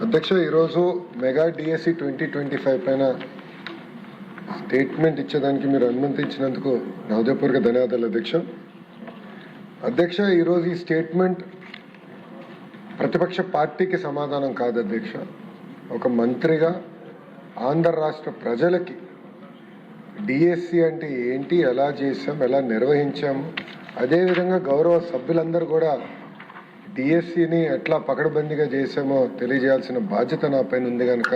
అధ్యక్ష, ఈరోజు mega DSC 2025 పైన స్టేట్మెంట్ ఇచ్చేదానికి మీరు అనుమతించినందుకు నా హృదయపూర్వక ధన్యవాదాలు అధ్యక్ష. అధ్యక్ష, ఈరోజు ఈ స్టేట్మెంట్ ప్రతిపక్ష పార్టీకి సమాధానం కాదు అధ్యక్ష. ఒక మంత్రిగా ఆంధ్ర రాష్ట్ర ప్రజలకి డిఎస్సి అంటే ఏంటి, ఎలా చేసాం, ఎలా నిర్వహించాము, అదేవిధంగా గౌరవ సభ్యులందరూ కూడా డిఎస్సిని ఎట్లా పకడ్బందీగా చేసామో తెలియజేయాల్సిన బాధ్యత నా పైన ఉంది కనుక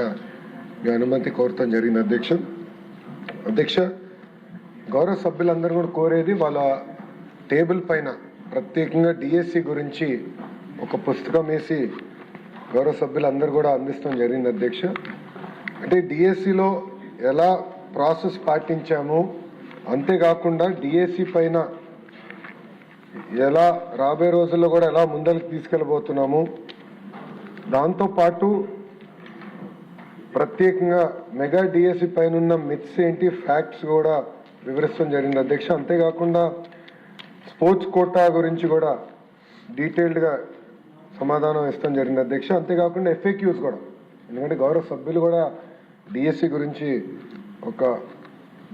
మీ అనుమతి కోరటం జరిగింది అధ్యక్ష. అధ్యక్ష, గౌరవ సభ్యులందరూ కూడా కోరేది వాళ్ళ టేబుల్ పైన ప్రత్యేకంగా డిఎస్సి గురించి ఒక పుస్తకం వేసి గౌరవ సభ్యులందరూ కూడా అందిస్తాం జరిగింది అధ్యక్ష. అంటే డిఎస్సిలో ఎలా ప్రాసెస్ పాటించాము, అంతేకాకుండా డిఎస్సి పైన ఎలా రాబోయే రోజుల్లో కూడా ఎలా ముందరికి తీసుకెళ్ళబోతున్నాము, దాంతోపాటు ప్రత్యేకంగా మెగా డిఎస్సి పైన ఉన్న మిత్స్ ఏంటి, ఫ్యాక్ట్స్ కూడా వివరిస్తాం జరిగింది అధ్యక్ష. అంతేకాకుండా స్పోర్ట్స్ కోటా గురించి కూడా డీటెయిల్డ్గా సమాధానం ఇస్తాం జరిగింది అధ్యక్ష. అంతేకాకుండా ఎఫ్ఏక్యూస్ కూడా, ఎందుకంటే గౌరవ సభ్యులు కూడా డిఎస్సి గురించి ఒక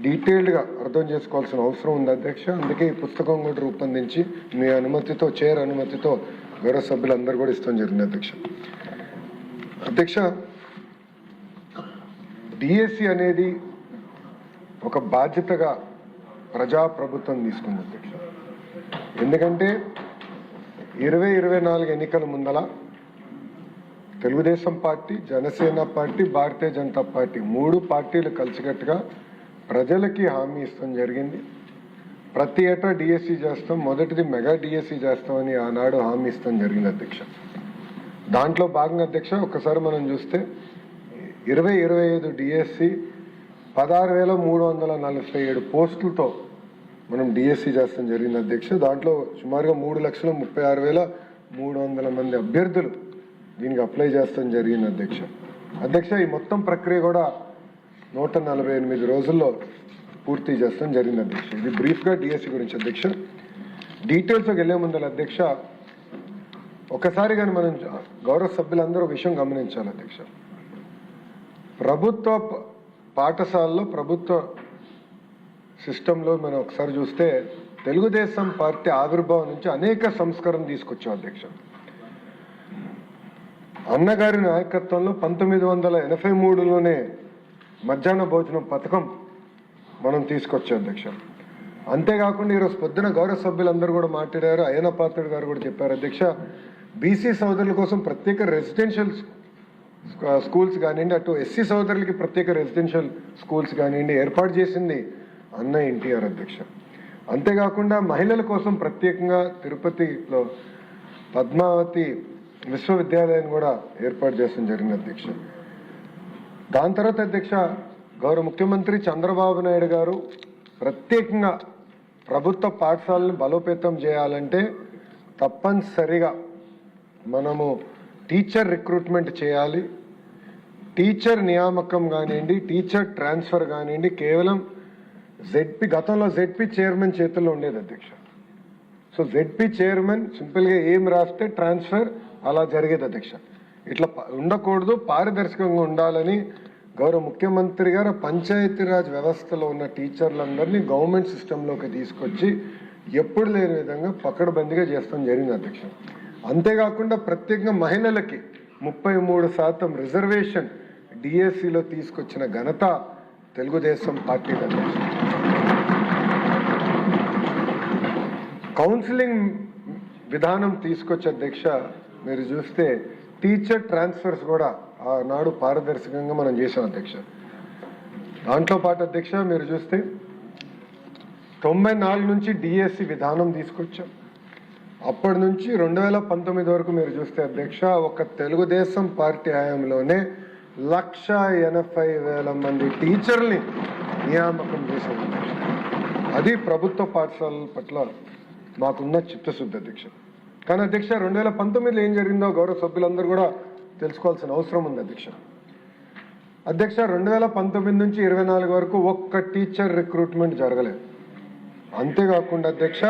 డీటెయిల్డ్గా అర్థం చేసుకోవాల్సిన అవసరం ఉంది అధ్యక్ష. అందుకే ఈ పుస్తకం కూడా రూపొందించి మీ అనుమతితో, చైర్ అనుమతితో గౌరవ సభ్యులందరూ కూడా ఇస్తాం జరిగింది అధ్యక్ష. అధ్యక్ష, డిఎస్సి అనేది ఒక బాధ్యతగా ప్రజాప్రభుత్వం తీసుకుంది అధ్యక్ష. ఎందుకంటే 2024 ఎన్నికల ముందల Telugu Desam party, Janasena party, Bharatiya Janata party 3 పార్టీలు కలిసికట్టుగా ప్రజలకి హామీ ఇస్తాం జరిగింది. ప్రతి ఏటా డిఎస్సి చేస్తాం, మొదటిది మెగా డిఎస్సి చేస్తామని ఆనాడు హామీ ఇస్తాం జరిగింది అధ్యక్ష. దాంట్లో భాగంగా అధ్యక్ష, ఒకసారి మనం చూస్తే 2025 డిఎస్సి 16,347 పోస్టులతో మనం డిఎస్సి చేస్తాం జరిగింది అధ్యక్ష. దాంట్లో సుమారుగా 3,36,300 మంది అభ్యర్థులు దీనికి అప్లై చేస్తాం జరిగింది అధ్యక్ష. అధ్యక్ష, ఈ మొత్తం ప్రక్రియ కూడా 148 రోజుల్లో పూర్తి చేస్తాం జరిగింది అధ్యక్ష. ఇది బ్రీఫ్గా డిఎస్సి గురించి అధ్యక్ష. డీటెయిల్స్కి వెళ్ళే ముందర అధ్యక్ష, ఒకసారి కానీ మనం గౌరవ సభ్యులందరూ విషయం గమనించాలి అధ్యక్ష. ప్రభుత్వ పాఠశాలలో, ప్రభుత్వ సిస్టంలో మనం ఒకసారి చూస్తే తెలుగుదేశం పార్టీ ఆవిర్భావం నుంచి అనేక సంస్కరణ తీసుకొచ్చాం అధ్యక్ష. అన్నగారి నాయకత్వంలో 1983లోనే మధ్యాహ్న భోజనం పథకం మనం తీసుకొచ్చాం అధ్యక్ష. అంతేకాకుండా ఈరోజు పొద్దున గౌరవ సభ్యులందరూ కూడా మాట్లాడారు, అయ్యన పాత్రుడు గారు కూడా చెప్పారు అధ్యక్ష. బీసీ సోదరుల కోసం ప్రత్యేక రెసిడెన్షియల్ స్కూల్స్ కానివ్వండి, అటు ఎస్సీ సోదరులకి ప్రత్యేక రెసిడెన్షియల్ స్కూల్స్ కానివ్వండి ఏర్పాటు చేసింది అన్న ఎన్టీఆర్ అధ్యక్ష. అంతేకాకుండా మహిళల కోసం ప్రత్యేకంగా తిరుపతిలో పద్మావతి విశ్వవిద్యాలయాన్ని కూడా ఏర్పాటు చేస్తాం జరిగింది అధ్యక్ష. దాని తర్వాత అధ్యక్ష, గౌరవ ముఖ్యమంత్రి చంద్రబాబు నాయుడు గారు ప్రత్యేకంగా ప్రభుత్వ పాఠశాలను బలోపేతం చేయాలంటే తప్పనిసరిగా మనము టీచర్ రిక్రూట్మెంట్ చేయాలి. టీచర్ నియామకం కానివ్వండి, టీచర్ ట్రాన్స్ఫర్ కానివ్వండి, కేవలం గతంలో జెడ్పీ చైర్మన్ చేతుల్లో ఉండేది అధ్యక్ష. సో జెడ్పీ చైర్మన్ సింపుల్గా ఏం రాస్తే ట్రాన్స్ఫర్ అలా జరిగేది అధ్యక్ష. ఇట్లా ఉండకూడదు, పారదర్శకంగా ఉండాలని గౌరవ ముఖ్యమంత్రి గారు పంచాయతీరాజ్ వ్యవస్థలో ఉన్న టీచర్లందరినీ గవర్నమెంట్ సిస్టంలోకి తీసుకొచ్చి ఎప్పుడు లేని విధంగా పకడ్బందీగా చేస్తాం జరిగింది అధ్యక్ష. అంతేకాకుండా ప్రత్యేకంగా మహిళలకి 33% రిజర్వేషన్ డిఎస్సిలో తీసుకొచ్చిన ఘనత తెలుగుదేశం పార్టీ అధ్యక్ష. కౌన్సిలింగ్ విధానం తీసుకొచ్చే అధ్యక్ష, మీరు చూస్తే టీచర్ ట్రాన్స్ఫర్స్ కూడా ఆనాడు పారదర్శకంగా మనం చేసాం అధ్యక్ష. దాంట్లో పాటు అధ్యక్ష మీరు చూస్తే 94 నుంచి డిఎస్సి విధానం తీసుకొచ్చాం. అప్పటి నుంచి 2019 వరకు మీరు చూస్తే అధ్యక్ష, ఒక తెలుగుదేశం పార్టీ హయాంలోనే 1,80,000 మంది టీచర్ని నియామకం చేశాం అధ్యక్ష. అది ప్రభుత్వ పాఠశాలల పట్ల మాకున్న చిత్తశుద్ధి అధ్యక్ష. కానీ అధ్యక్ష 2019లో ఏం జరిగిందో గౌరవ సభ్యులందరూ కూడా తెలుసుకోవాల్సిన అవసరం ఉంది అధ్యక్ష. అధ్యక్ష 2019 నుంచి 24 వరకు ఒక్క టీచర్ రిక్రూట్మెంట్ జరగలేదు. అంతేకాకుండా అధ్యక్ష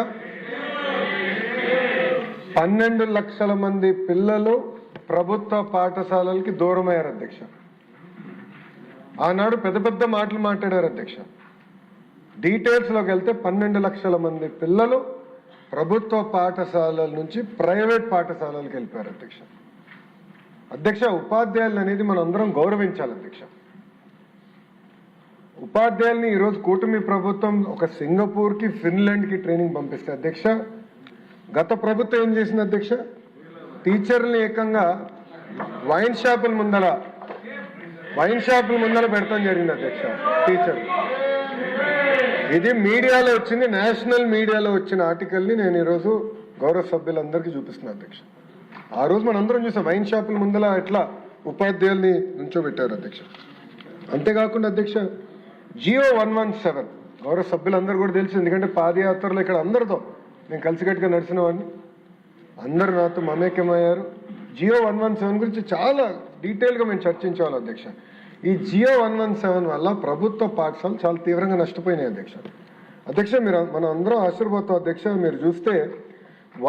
12 లక్షల మంది పిల్లలు ప్రభుత్వ పాఠశాలలకి దూరమయ్యారు అధ్యక్ష. ఆనాడు పెద్ద పెద్ద మాటలు మాట్లాడారు అధ్యక్ష. డీటెయిల్స్లోకి వెళ్తే 12 లక్షల మంది పిల్లలు ప్రభుత్వ పాఠశాలల నుంచి ప్రైవేట్ పాఠశాలలకు వెళ్ళిపోయారు అధ్యక్ష. అధ్యక్ష, ఉపాధ్యాయులు అనేది మనం అందరం గౌరవించాలి అధ్యక్ష. ఉపాధ్యాయుల్ని ఈరోజు కూటమి ప్రభుత్వం ఒక సింగపూర్కి, ఫిన్లాండ్కి ట్రైనింగ్ పంపిస్తే అధ్యక్ష, గత ప్రభుత్వం ఏం చేసింది అధ్యక్ష? టీచర్ని ఏకంగా వైన్ షాపుల ముందర పెడతాం జరిగింది అధ్యక్ష. టీచర్ ఇది మీడియాలో వచ్చింది, నేషనల్ మీడియాలో వచ్చిన ఆర్టికల్ని నేను ఈరోజు గౌరవ సభ్యులందరికీ చూపిస్తున్నాను అధ్యక్ష. ఆ రోజు మనందరం చూసాం వైన్ షాపుల ముందర ఎట్లా ఉపాధ్యాయుల్ని నుంచోబెట్టారు అధ్యక్ష. అంతేకాకుండా అధ్యక్ష, జియో 117 గౌరవ సభ్యులందరూ కూడా తెలుసు, ఎందుకంటే పాదయాత్రలో ఇక్కడ అందరితో నేను కలిసికట్టుగా నడిచిన వాడిని, అందరూ నాతో మమేకమయ్యారు. జియో 117 గురించి చాలా డీటెయిల్గా మేము చర్చించాలి అధ్యక్ష. ఈ జియో 117 వల్ల ప్రభుత్వ పాఠశాలలు చాలా తీవ్రంగా నష్టపోయినాయి అధ్యక్ష. మనం అందరం ఆశీర్వాదం అధ్యక్ష. మీరు చూస్తే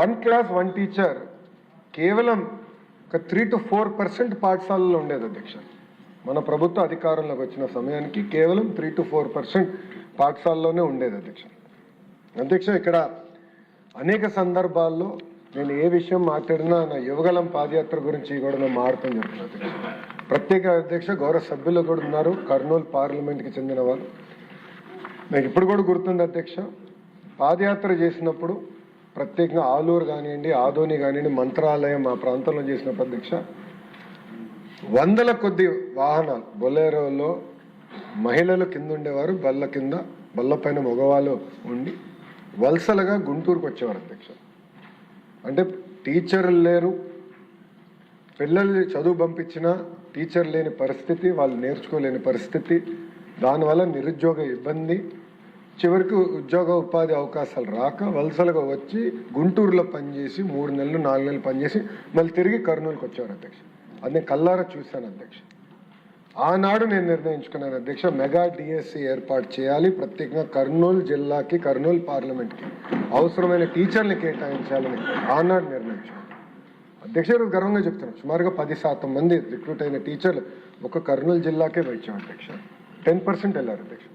1 క్లాస్ 1 టీచర్ కేవలం ఒక 3 to 4% పాఠశాలలో ఉండేది అధ్యక్ష. మన ప్రభుత్వ అధికారంలోకి వచ్చిన సమయానికి కేవలం 3 to 4% పాఠశాలలోనే ఉండేది అధ్యక్ష. అధ్యక్ష, ఇక్కడ అనేక సందర్భాల్లో నేను ఏ విషయం మాట్లాడినా నా యువగలం పాదయాత్ర గురించి కూడా నేను మారుతాను చెప్తున్నాను అధ్యక్ష. ప్రత్యేక అధ్యక్ష, గౌరవ సభ్యులు కూడా ఉన్నారు, కర్నూలు పార్లమెంట్కి చెందిన వాళ్ళు. నాకు ఇప్పుడు కూడా గుర్తుంది అధ్యక్ష, పాదయాత్ర చేసినప్పుడు ప్రత్యేకంగా ఆలూరు కానివ్వండి, ఆదోని కానివ్వండి, మంత్రాలయం మా ప్రాంతంలో చేసినప్పుడు అధ్యక్ష, వందల కొద్ది వాహనాలు బొలేరోలో మహిళలు కింద ఉండేవారు, బల్ల పైన మగవాళ్ళు ఉండి వలసలుగా గుంటూరుకు వచ్చేవారు అధ్యక్ష. అంటే టీచర్లు లేరు, పిల్లల్ని చదువు పంపించిన టీచర్ లేని పరిస్థితి, వాళ్ళు నేర్చుకోలేని పరిస్థితి, దానివల్ల నిరుద్యోగ ఇబ్బంది, చివరికి ఉద్యోగ ఉపాధి అవకాశాలు రాక వలసలుగా వచ్చి గుంటూరులో పనిచేసి 3 నెలలు 4 నెలలు పనిచేసి మళ్ళీ తిరిగి కర్నూలుకి వచ్చేవారు అధ్యక్ష. అది నేను కల్లారా చూశాను అధ్యక్ష. ఆనాడు నేను నిర్ణయించుకున్నాను అధ్యక్ష, మెగా డిఎస్సి ఏర్పాటు చేయాలి, ప్రత్యేకంగా కర్నూలు జిల్లాకి, కర్నూలు పార్లమెంట్కి అవసరమైన టీచర్లు కేటాయించాలని ఆనాడు నిర్ణయించుకున్నాను అధ్యక్ష. ఈరోజు గర్వంగా చెప్తున్నాను, సుమారుగా 10% మంది రిక్రూట్ అయిన టీచర్లు ఒక కర్నూలు జిల్లాకే వచ్చాం అధ్యక్ష. 10% వెళ్ళారు అధ్యక్ష.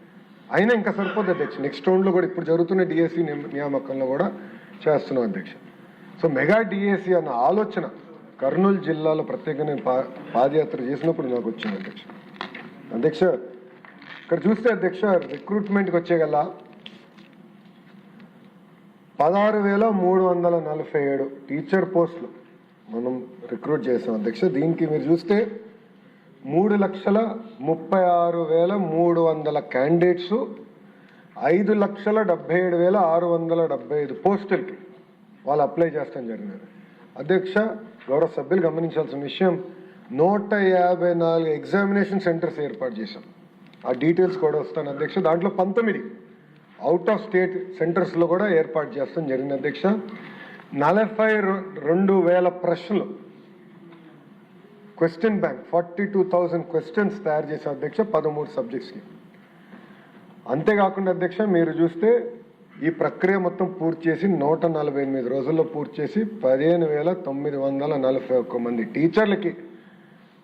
అయినా ఇంకా సరిపోదు అధ్యక్ష. నెక్స్ట్ రౌండ్లో కూడా ఇప్పుడు జరుగుతున్న డిఎస్సి నియామకంలో కూడా చేస్తున్నాం అధ్యక్ష. సో మెగా డిఎస్సి అన్న ఆలోచన కర్నూలు జిల్లాలో ప్రత్యేకంగా నేను పాదయాత్ర చేసినప్పుడు నాకు వచ్చింది అధ్యక్ష. అధ్యక్ష, ఇక్కడ చూస్తే అధ్యక్ష, రిక్రూట్మెంట్కి వచ్చేగల 16,347 టీచర్ పోస్టులు మనం రిక్రూట్ చేసాం అధ్యక్ష. దీనికి మీరు చూస్తే 3,36,300 క్యాండిడేట్స్, 5,77,675 పోస్టులకి వాళ్ళు అప్లై చేస్తాం జరిగినది అధ్యక్ష. గౌరవ సభ్యులు గమనించాల్సిన విషయం, 154 ఎగ్జామినేషన్ సెంటర్స్ ఏర్పాటు చేశాం. ఆ డీటెయిల్స్ కూడా వస్తాను అధ్యక్ష. దాంట్లో 19 అవుట్ ఆఫ్ స్టేట్ సెంటర్స్లో కూడా ఏర్పాటు చేస్తాం జరిగింది అధ్యక్ష. 42,000 ప్రశ్నలు, క్వశ్చన్ బ్యాంక్ 42,000 క్వశ్చన్స్ తయారు చేసే అధ్యక్ష 13 సబ్జెక్ట్స్కి. అంతేకాకుండా అధ్యక్ష, మీరు చూస్తే ఈ ప్రక్రియ మొత్తం పూర్తి చేసి 148 రోజుల్లో పూర్తి చేసి 15,941 మంది టీచర్లకి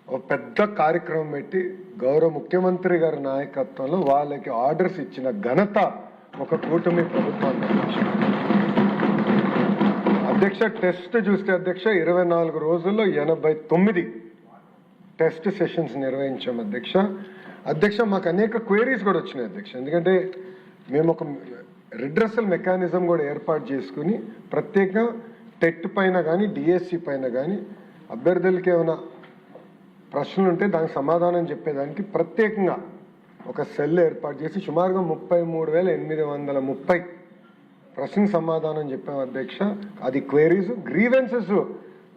ఒక పెద్ద కార్యక్రమం పెట్టి గౌరవ ముఖ్యమంత్రి గారి నాయకత్వంలో వాళ్ళకి ఆర్డర్స్ ఇచ్చిన ఘనత ఒక కూటమి ప్రభుత్వానికి అధ్యక్ష. టెస్ట్ చూస్తే అధ్యక్ష 24 రోజుల్లో 89 టెస్ట్ సెషన్స్ నిర్వహించాం అధ్యక్ష. అధ్యక్ష, మాకు అనేక క్వైరీస్ కూడా వచ్చినాయి అధ్యక్ష. ఎందుకంటే మేము ఒక రిడ్రెసల్ మెకానిజం కూడా ఏర్పాటు చేసుకుని ప్రత్యేకంగా టెట్ పైన కానీ డిఎస్సి పైన కానీ అభ్యర్థులకి ఏమైనా ప్రశ్నలు ఉంటే దానికి సమాధానం చెప్పేదానికి ప్రత్యేకంగా ఒక సెల్ ఏర్పాటు చేసి సుమారుగా 33,830 ప్రశ్నకు సమాధానం చెప్పాం అధ్యక్ష. అది క్వైరీస్. గ్రీవెన్సెస్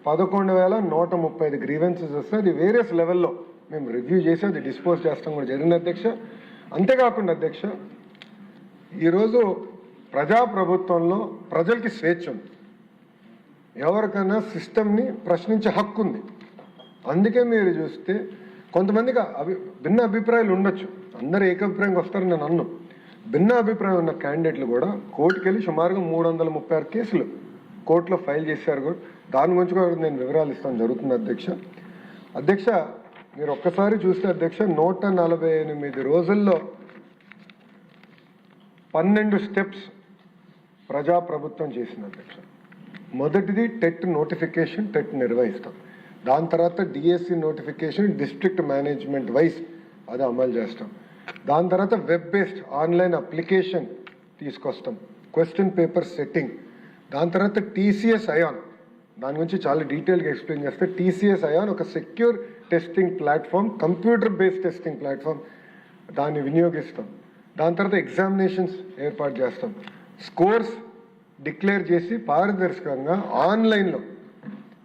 11,135 గ్రీవెన్సెస్ వస్తే అది వేరియస్ లెవెల్లో మేము రివ్యూ చేసి అది డిస్పోజ్ చేస్తాం కూడా జరిగింది అధ్యక్ష. అంతేకాకుండా అధ్యక్ష, ఈరోజు ప్రజాప్రభుత్వంలో ప్రజలకి స్వేచ్ఛ ఉంది, ఎవరికైనా సిస్టమ్ని ప్రశ్నించే హక్కు ఉంది. అందుకే మీరు చూస్తే కొంతమందికి భిన్న అభిప్రాయాలు ఉండొచ్చు, అందరూ ఏకాభిప్రాయంగా వస్తారని నేను అన్ను. భిన్న అభిప్రాయం ఉన్న క్యాండిడేట్లు కూడా కోర్టుకు వెళ్ళి సుమారుగా 336 కేసులు కోర్టులో ఫైల్ చేశారు కూడా. దాని గురించి కూడా నేను వివరాలు ఇస్తాను జరుగుతుంది అధ్యక్ష. మీరు ఒక్కసారి చూస్తే అధ్యక్ష 148 రోజుల్లో 12 స్టెప్స్ ప్రజాప్రభుత్వం చేసింది అధ్యక్ష. మొదటిది టెట్ నోటిఫికేషన్, టెట్ నిర్వహిస్తాం. దాని తర్వాత DSC notification district management wise అది అమలు చేస్తాం. దాని తర్వాత వెబ్ బేస్డ్ ఆన్లైన్ అప్లికేషన్ తీసుకొస్తాం, క్వశ్చన్ పేపర్ సెట్టింగ్. దాని తర్వాత టీసీఎస్ అయాన్, దాని గురించి చాలా డీటెయిల్గా ఎక్స్ప్లెయిన్ చేస్తే టీసీఎస్ అయాన్ ఒక secure testing platform, computer based testing platform, దాన్ని వినియోగిస్తాం. దాని తర్వాత ఎగ్జామినేషన్స్ ఏర్పాటు చేస్తాం. స్కోర్స్ డిక్లేర్ చేసి పారదర్శకంగా ఆన్లైన్లో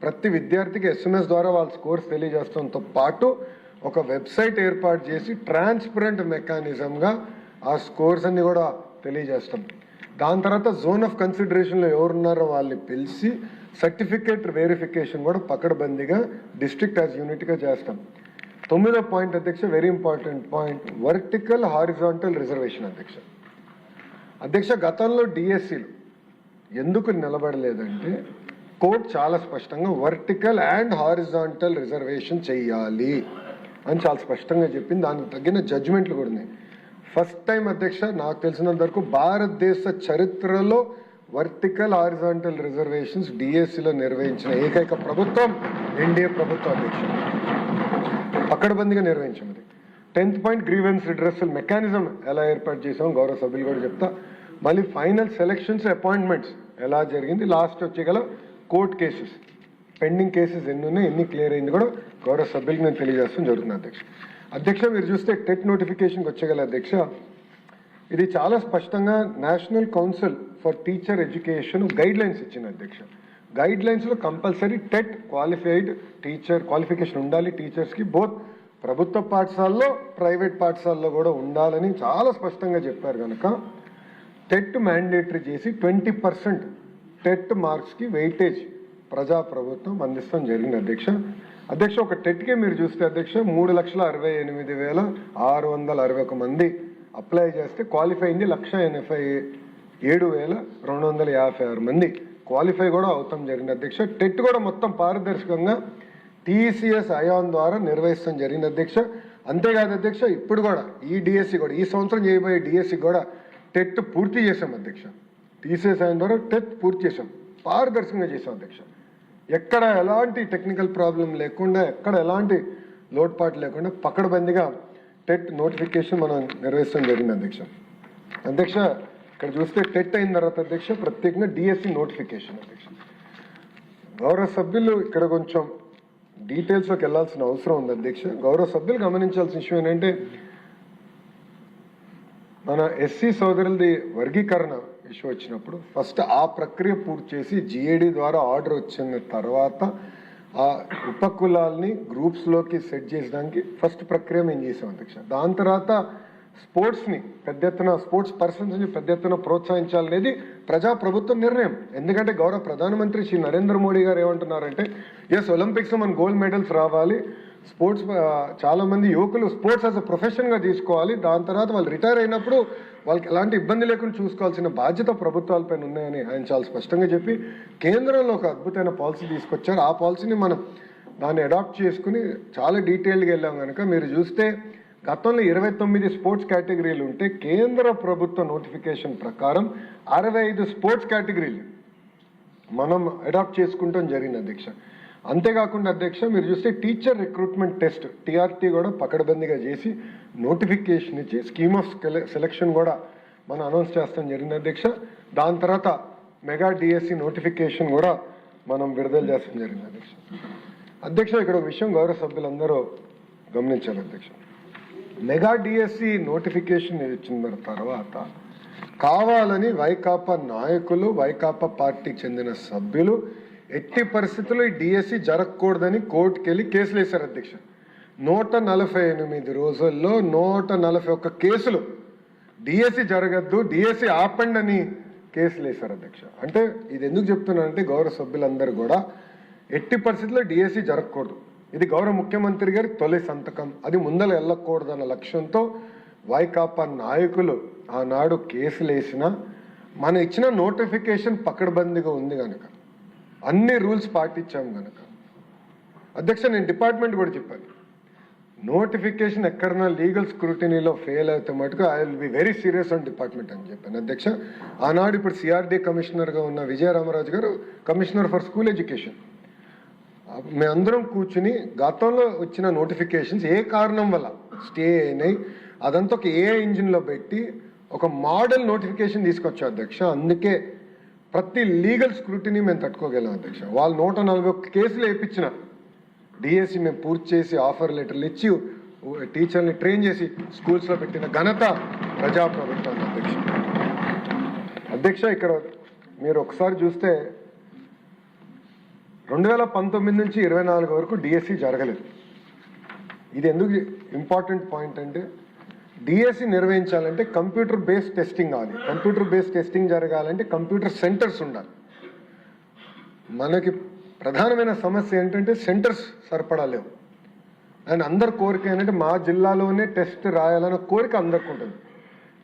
ప్రతి విద్యార్థికి ఎస్ఎంఎస్ ద్వారా వాళ్ళ స్కోర్స్ తెలియజేస్తాంతో పాటు ఒక వెబ్సైట్ ఏర్పాటు చేసి ట్రాన్స్పరెంట్ మెకానిజంగా ఆ స్కోర్స్ అన్ని కూడా తెలియజేస్తాం. దాని తర్వాత జోన్ ఆఫ్ కన్సిడరేషన్లో ఎవరున్నారో వాళ్ళని పిలిచి సర్టిఫికేట్ వెరిఫికేషన్ కూడా పకడ్బందీగా డిస్ట్రిక్ట్ యాజ్ యూనిట్గా చేస్తాం. 9వ పాయింట్ అధ్యక్ష, very important point, vertical horizontal reservation అధ్యక్ష. గతంలో డిఎస్సీలు ఎందుకు నిలబడలేదంటే కోర్టు చాలా స్పష్టంగా వర్టికల్ అండ్ హారిజాంటల్ రిజర్వేషన్ చెయ్యాలి అని చాలా స్పష్టంగా చెప్పింది. దానికి తగిన జడ్జిమెంట్లు కూడా ఉన్నాయి. ఫస్ట్ టైం అధ్యక్ష నాకు తెలిసినంత వరకు భారతదేశ చరిత్రలో వర్టికల్ హారిజాంటల్ రిజర్వేషన్స్ డిఎస్సిలో నిర్వహించిన ఏకైక ప్రభుత్వం ఎన్డీఏ ప్రభుత్వం అధ్యక్ష. పకడ్బందీగా నిర్వహించింది. 10th point grievance redressal mechanism ఎలా ఏర్పాటు చేసాం గౌరవ సభ్యులు కూడా చెప్తా. మళ్ళీ ఫైనల్ సెలక్షన్స్ అపాయింట్మెంట్స్ ఎలా జరిగింది, లాస్ట్ వచ్చేగల కోర్ట్ కేసెస్, పెండింగ్ కేసెస్ ఎన్ని ఉన్నాయి, ఎన్ని క్లియర్ అయింది కూడా గౌరవ సభ్యులకు నేను తెలియజేస్తాం జరుగుతుంది అధ్యక్ష. మీరు చూస్తే టెట్ నోటిఫికేషన్కి వచ్చేగల అధ్యక్ష, ఇది చాలా స్పష్టంగా National Council for Teacher Education guidelines ఇచ్చింది అధ్యక్ష. గైడ్ లైన్స్లో compulsory TET qualified teacher qualification ఉండాలి టీచర్స్కి, బోత్ ప్రభుత్వ పాఠశాలలో ప్రైవేట్ పాఠశాలలో కూడా ఉండాలని చాలా స్పష్టంగా చెప్పారు కనుక టెట్ మ్యాండేటరీ చేసి 20% టెట్ మార్క్స్కి వెయిటేజ్ ప్రజాప్రభుత్వం అందిస్తాం జరిగింది అధ్యక్ష. ఒక టెట్కే మీరు చూస్తే అధ్యక్ష 3,68,661 మంది అప్లై చేస్తే క్వాలిఫై అయింది 1,87,256 మంది క్వాలిఫై కూడా అవుతాం జరిగింది అధ్యక్ష. టెట్ కూడా మొత్తం పారదర్శకంగా టీసీఎస్ అయాన్ ద్వారా నిర్వహిస్తాం జరిగింది అధ్యక్ష. అంతేకాదు అధ్యక్ష, ఇప్పుడు కూడా ఈ డిఎస్సి కూడా ఈ సంవత్సరం చేయబోయే డిఎస్సి కూడా టెట్ పూర్తి చేశాం అధ్యక్ష. టీసీఎస్ అయాన్ ద్వారా టెట్ పూర్తి చేశాం, పారదర్శకంగా చేశాం అధ్యక్ష. ఎక్కడ ఎలాంటి టెక్నికల్ ప్రాబ్లం లేకుండా, ఎక్కడ ఎలాంటి లోటుపాటు లేకుండా పకడ్బందీగా టెట్ నోటిఫికేషన్ మనం నిర్వహిస్తాం జరిగింది అధ్యక్ష. ఇక్కడ చూస్తే టెట్ అయిన తర్వాత అధ్యక్ష ప్రత్యేకంగా డిఎస్సి నోటిఫికేషన్ అధ్యక్ష. గౌరవ సభ్యులు ఇక్కడ కొంచెం డీటెయిల్స్లోకి వెళ్లాల్సిన అవసరం ఉంది అధ్యక్ష. గౌరవ సభ్యులు గమనించాల్సిన విషయం ఏంటంటే, మన ఎస్సీ సోదరులది వర్గీకరణ ఇష్యూ వచ్చినప్పుడు ఫస్ట్ ఆ ప్రక్రియ పూర్తి చేసి జిఏడి ద్వారా ఆర్డర్ వచ్చిన తర్వాత ఆ ఉపకులాల్ని గ్రూప్స్లోకి సెట్ చేసడానికి ఫస్ట్ ప్రక్రియ మేము చేసాం అధ్యక్ష. దాని తర్వాత స్పోర్ట్స్ని పెద్ద ఎత్తున, స్పోర్ట్స్ పర్సన్స్ని పెద్ద ఎత్తున ప్రోత్సహించాలనేది ప్రజాప్రభుత్వం నిర్ణయం. ఎందుకంటే గౌరవ ప్రధానమంత్రి శ్రీ నరేంద్ర మోడీ గారు ఏమంటున్నారంటే, ఎస్ ఒలింపిక్స్ మన గోల్డ్ మెడల్స్ రావాలి, స్పోర్ట్స్ చాలా మంది యువకులు స్పోర్ట్స్ యాజ్ అ ప్రొఫెషన్గా తీసుకోవాలి, దాని తర్వాత వాళ్ళు రిటైర్ అయినప్పుడు వాళ్ళకి ఎలాంటి ఇబ్బంది లేకుండా చూసుకోవాల్సిన బాధ్యత ప్రభుత్వాలపైన ఉన్నాయని ఆయన చాలా స్పష్టంగా చెప్పి కేంద్రంలో ఒక అద్భుతమైన పాలసీ తీసుకొచ్చారు. ఆ పాలసీని మనం దాన్ని అడాప్ట్ చేసుకుని చాలా డీటెయిల్గా వెళ్ళాం కనుక మీరు చూస్తే గతంలో 29 స్పోర్ట్స్ కేటగిరీలు ఉంటే కేంద్ర ప్రభుత్వ నోటిఫికేషన్ ప్రకారం 65 స్పోర్ట్స్ కేటగిరీలు మనం అడాప్ట్ చేసుకుంటాం జరిగింది అధ్యక్ష. అంతేకాకుండా అధ్యక్ష మీరు చూస్తే టీచర్ రిక్రూట్మెంట్ టెస్ట్ టీఆర్టీ కూడా పకడ్బందీగా చేసి నోటిఫికేషన్ ఇచ్చి స్కీమ్ ఆఫ్ సెలక్షన్ కూడా మనం అనౌన్స్ చేస్తాం జరిగింది అధ్యక్ష. దాని తర్వాత మెగా డిఎస్సి నోటిఫికేషన్ కూడా మనం విడుదల చేస్తాం జరిగింది అధ్యక్ష. ఇక్కడ ఒక విషయం గౌరవ సభ్యులందరూ గమనించాలి అధ్యక్ష. మెగా డిఎస్సి నోటిఫికేషన్ ఇచ్చిన తర్వాత కావాలని వైకాపా నాయకులు, వైకాపా పార్టీకి చెందిన సభ్యులు ఎట్టి పరిస్థితుల్లో ఈ డిఎస్సి జరగకూడదని కోర్టుకు వెళ్ళి కేసులు వేశారు అధ్యక్ష. 148 రోజుల్లో 141 కేసులు డిఎస్సి జరగద్దు, డిఎస్సి ఆపండి అని కేసులు వేశారు అధ్యక్ష. అంటే ఇది ఎందుకు చెప్తున్నానంటే గౌరవ సభ్యులందరూ కూడా ఎట్టి పరిస్థితుల్లో డిఎస్సి జరగకూడదు, ఇది గౌరవ ముఖ్యమంత్రి గారి తొలి సంతకం, అది ముందర వెళ్ళకూడదన్న లక్ష్యంతో వైకాపా నాయకులు ఆనాడు కేసులు వేసినా మనం ఇచ్చిన నోటిఫికేషన్ పకడ్బందీగా ఉంది కనుక అన్ని రూల్స్ పాటించాం కనుక అధ్యక్ష నేను డిపార్ట్మెంట్ కూడా చెప్పాను, నోటిఫికేషన్ ఎక్కడన్నా లీగల్ స్క్రూటినీలో ఫెయిల్ అయితే మటుకు I will be very serious on department అని చెప్పాను అధ్యక్ష. ఆనాడు ఇప్పుడు సిఆర్డీ కమిషనర్గా ఉన్న విజయరామరాజు గారు కమిషనర్ ఫర్ స్కూల్ ఎడ్యుకేషన్, మేమందరం కూర్చుని గతంలో వచ్చిన నోటిఫికేషన్స్ ఏ కారణం వల్ల స్టే అయినాయి అదంతా ఒక ఏ ఇంజిన్లో పెట్టి ఒక మోడల్ నోటిఫికేషన్ తీసుకొచ్చాం అధ్యక్ష. అందుకే ప్రతి లీగల్ స్క్రూటినీ మేము తట్టుకోగలం అధ్యక్ష. వాళ్ళు 141 కేసులు వేయించిన డిఎస్సి మేము పూర్తి చేసి ఆఫర్ లెటర్లు ఇచ్చి టీచర్ని ట్రైన్ చేసి స్కూల్స్లో పెట్టిన ఘనత ప్రజాప్రభుత్వం అధ్యక్ష. అధ్యక్ష ఇక్కడ మీరు ఒకసారి చూస్తే 2019 నుంచి 24 వరకు డిఎస్సి జరగలేదు. ఇది ఎందుకు ఇంపార్టెంట్ పాయింట్ అంటే డిఎస్సి నిర్వహించాలంటే కంప్యూటర్ బేస్డ్ టెస్టింగ్ కావాలి. కంప్యూటర్ బేస్డ్ టెస్టింగ్ జరగాలంటే కంప్యూటర్ సెంటర్స్ ఉండాలి. మనకి ప్రధానమైన సమస్య ఏంటంటే సెంటర్స్ సరిపడాలేవు. అండ్ అందరి కోరిక ఏంటంటే మా జిల్లాలోనే టెస్ట్ రాయాలన్న కోరిక అందరికి ఉంటుంది.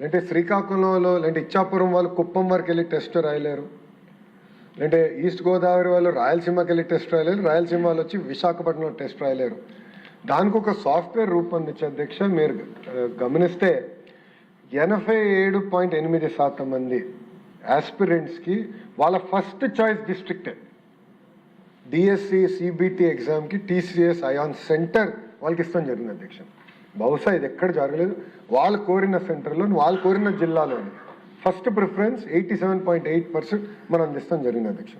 అంటే శ్రీకాకుళంలో లేదంటే ఇచ్చాపురం వాళ్ళు కుప్పం వరకు వెళ్ళి టెస్ట్ రాయలేరు, అంటే ఈస్ట్ గోదావరి వాళ్ళు రాయలసీమకి వెళ్ళి టెస్ట్ రాయలేరు, రాయలసీమ వాళ్ళు వచ్చి విశాఖపట్నంలో టెస్ట్ రాయలేరు. దానికి ఒక సాఫ్ట్వేర్ రూపొందించే అధ్యక్ష. మీరు గమనిస్తే 87.8% మంది ఆస్పిరెంట్స్కి వాళ్ళ ఫస్ట్ చాయిస్ డిస్ట్రిక్టే డిఎస్సి సిబిటి ఎగ్జామ్కి టీసీఎస్ అయాన్ సెంటర్ వాళ్ళకి ఇస్తాం జరిగింది అధ్యక్ష. బహుశా ఇది ఎక్కడ జరగలేదు. వాళ్ళు కోరిన సెంటర్లో వాళ్ళు కోరిన జిల్లాలోని ఫస్ట్ ప్రిఫరెన్స్ 87.8% మనం అందిస్తాం జరిగింది అధ్యక్ష.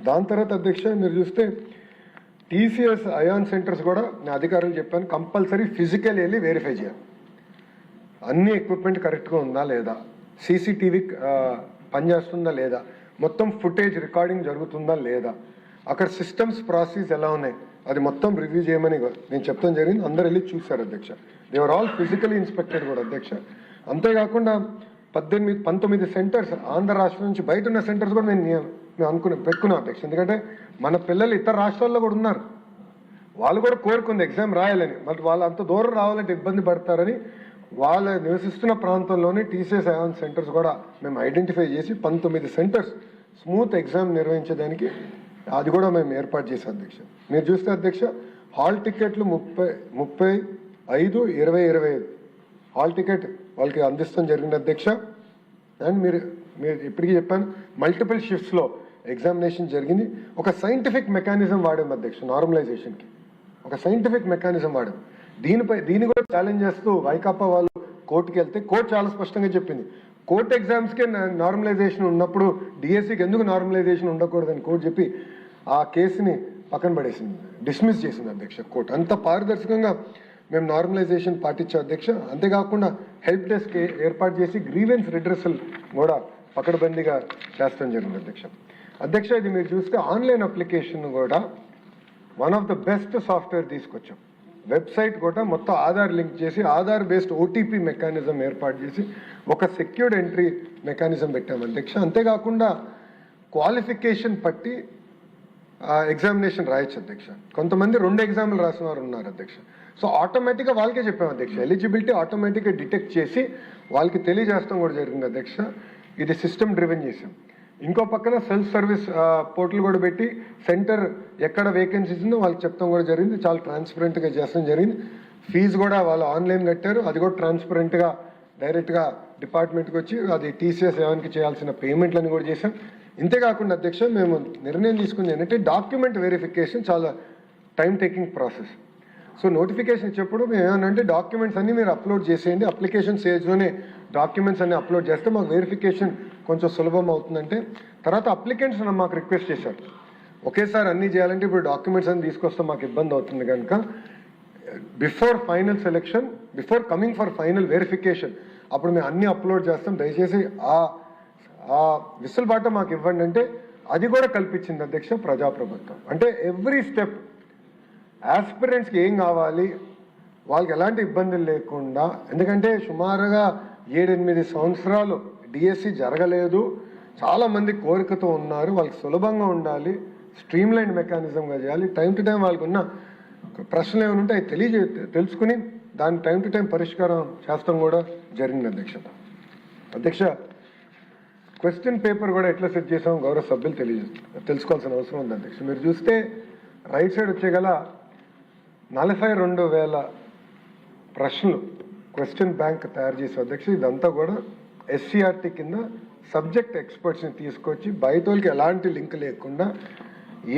దాని తర్వాత అధ్యక్ష మీరు చూస్తే టీసీఎస్ అయాన్ సెంటర్స్ కూడా నేను అధికారులు చెప్పాను, కంపల్సరీ ఫిజికల్ వెళ్ళి వెరిఫై చేయాలి. అన్ని ఎక్విప్మెంట్ కరెక్ట్గా ఉందా లేదా, సీసీటీవీ పనిచేస్తుందా లేదా, మొత్తం ఫుటేజ్ రికార్డింగ్ జరుగుతుందా లేదా, అక్కడ సిస్టమ్స్ ప్రాసెస్ ఎలా ఉన్నాయి అది మొత్తం రివ్యూ చేయమని నేను చెప్తాం జరిగింది. అందరు వెళ్ళి చూశారు అధ్యక్ష. దేవర్ ఆల్ ఫిజికలీ ఇన్స్పెక్టెడ్ కూడా అధ్యక్ష. అంతేకాకుండా 19 సెంటర్స్ ఆంధ్ర రాష్ట్రం నుంచి బయట ఉన్న సెంటర్స్ కూడా మేము పెట్టుకున్నాం అధ్యక్ష. ఎందుకంటే మన పిల్లలు ఇతర రాష్ట్రాల్లో కూడా ఉన్నారు, వాళ్ళు కూడా కోరుకుంది ఎగ్జామ్ రాయాలని, మరి వాళ్ళు అంత దూరం రావాలంటే ఇబ్బంది పడతారని వాళ్ళ నివసిస్తున్న ప్రాంతంలోనే టీసీఎస్ అయాన్ సెంటర్స్ కూడా మేము ఐడెంటిఫై చేసి 19 సెంటర్స్ స్మూత్ ఎగ్జామ్ నిర్వహించడానికి అది కూడా మేము ఏర్పాటు చేసాం అధ్యక్ష. మీరు చూస్తే అధ్యక్ష హాల్ టికెట్లు 35, 20 హాల్ టికెట్ వాళ్ళకి అందిస్తాం జరిగింది అధ్యక్ష. అండ్ మీరు ఇప్పటికీ చెప్పాను మల్టిపుల్ షిఫ్ట్స్లో ఎగ్జామినేషన్ జరిగింది. ఒక సైంటిఫిక్ మెకానిజం వాడాం అధ్యక్ష, నార్మలైజేషన్కి ఒక సైంటిఫిక్ మెకానిజం వాడాం. దీన్ని కూడా ఛాలెంజ్ చేస్తూ వైకాపా వాళ్ళు కోర్టుకి వెళ్తే కోర్టు చాలా స్పష్టంగా చెప్పింది, కోర్టు ఎగ్జామ్స్కే నార్మలైజేషన్ ఉన్నప్పుడు డిఎస్సికి ఎందుకు నార్మలైజేషన్ ఉండకూడదని కోర్టు చెప్పి ఆ కేసుని పక్కన పడేసింది, డిస్మిస్ చేసింది అధ్యక్ష కోర్టు. అంత పారదర్శకంగా మేము నార్మలైజేషన్ పాటించాం అధ్యక్ష. అంతేకాకుండా హెల్ప్ డెస్క్ ఏర్పాటు చేసి గ్రీవెన్స్ రిడ్రెసల్ కూడా పకడ్బందీగా చేస్తాం జరిగింది అధ్యక్ష. అధ్యక్ష ఇది మీరు చూస్తే ఆన్లైన్ అప్లికేషన్ కూడా one of the best software తీసుకొచ్చాం. వెబ్సైట్ కూడా మొత్తం ఆధార్ లింక్ చేసి ఆధార్ బేస్డ్ ఓటీపీ మెకానిజం ఏర్పాటు చేసి ఒక సెక్యూర్డ్ ఎంట్రీ మెకానిజం పెట్టాం అధ్యక్ష. అంతేకాకుండా క్వాలిఫికేషన్ పట్టి ఎగ్జామినేషన్ రాయొచ్చు అధ్యక్ష. కొంతమంది 2 ఎగ్జామ్లు రాసిన వారు ఉన్నారు అధ్యక్ష. సో ఆటోమేటిక్గా వాళ్ళకే చెప్పాం అధ్యక్ష, ఎలిజిబిలిటీ ఆటోమేటిక్గా డిటెక్ట్ చేసి వాళ్ళకి తెలియజేస్తాం కూడా జరిగింది అధ్యక్ష. ఇది సిస్టమ్ డ్రివెన్ చేసాం. ఇంకో పక్కన సెల్ఫ్ సర్వీస్ పోర్టల్ కూడా పెట్టి సెంటర్ ఎక్కడ వేకెన్సీస్ ఉందో వాళ్ళకి చెప్తాం కూడా జరిగింది. చాలా ట్రాన్స్పరెంట్గా చేస్తాం జరిగింది. ఫీజు కూడా వాళ్ళు ఆన్లైన్ కట్టారు, అది కూడా ట్రాన్స్పరెంట్గా డైరెక్ట్గా డిపార్ట్మెంట్కి వచ్చి అది టీసీఎస్ ఏవన్కి చేయాల్సిన పేమెంట్లని కూడా చేసాం. ఇంతేకాకుండా అధ్యక్ష మేము నిర్ణయం తీసుకుంది ఏంటంటే డాక్యుమెంట్ వెరిఫికేషన్ చాలా time taking process. So notification ఇచ్చేప్పుడు మేము ఏమన్నా డాక్యుమెంట్స్ అన్నీ మీరు అప్లోడ్ చేసేయండి, అప్లికేషన్ స్టేజ్లోనే డాక్యుమెంట్స్ అన్ని అప్లోడ్ చేస్తే మాకు వెరిఫికేషన్ కొంచెం సులభం అవుతుందంటే తర్వాత అప్లికెంట్స్ మాకు రిక్వెస్ట్ చేశారు, ఒకేసారి అన్నీ చేయాలంటే ఇప్పుడు డాక్యుమెంట్స్ అన్ని తీసుకొస్తే మాకు ఇబ్బంది అవుతుంది కనుక before final selection, before coming for final verification అప్పుడు మేము అన్నీ అప్లోడ్ చేస్తాం, దయచేసి ఆ విసులుబాట మాకు ఇవ్వండి అంటే అది కూడా కల్పించింది అధ్యక్ష ప్రజాప్రభుత్వం. అంటే ఎవ్రీ స్టెప్ ఆస్పిరెంట్స్కి ఏం కావాలి వాళ్ళకి ఎలాంటి ఇబ్బందులు లేకుండా, ఎందుకంటే సుమారుగా 7-8 సంవత్సరాలు డిఎస్సి జరగలేదు, చాలామంది కోరికతో ఉన్నారు, వాళ్ళకి సులభంగా ఉండాలి, స్ట్రీమ్లైన్ మెకానిజంగా చేయాలి, టైం టు టైం వాళ్ళకు ఉన్న ప్రశ్నలు ఏమైనా ఉంటే అవి తెలుసుకుని దాని టైం టు టైం పరిష్కారం చేస్తాం కూడా జరిగింది అధ్యక్ష. క్వశ్చన్ పేపర్ కూడా ఎట్లా సెట్ చేసామో గౌరవ సభ్యులు తెలుసుకోవాల్సిన అవసరం ఉంది అధ్యక్ష. మీరు చూస్తే రైట్ సైడ్ వచ్చేగల 42,000 ప్రశ్నలు క్వశ్చన్ బ్యాంక్ తయారు చేసే అధ్యక్ష. ఇదంతా కూడా ఎస్సీఆర్టీ కింద సబ్జెక్ట్ ఎక్స్పర్ట్స్ని తీసుకొచ్చి బయటోళ్ళకి ఎలాంటి లింక్ లేకుండా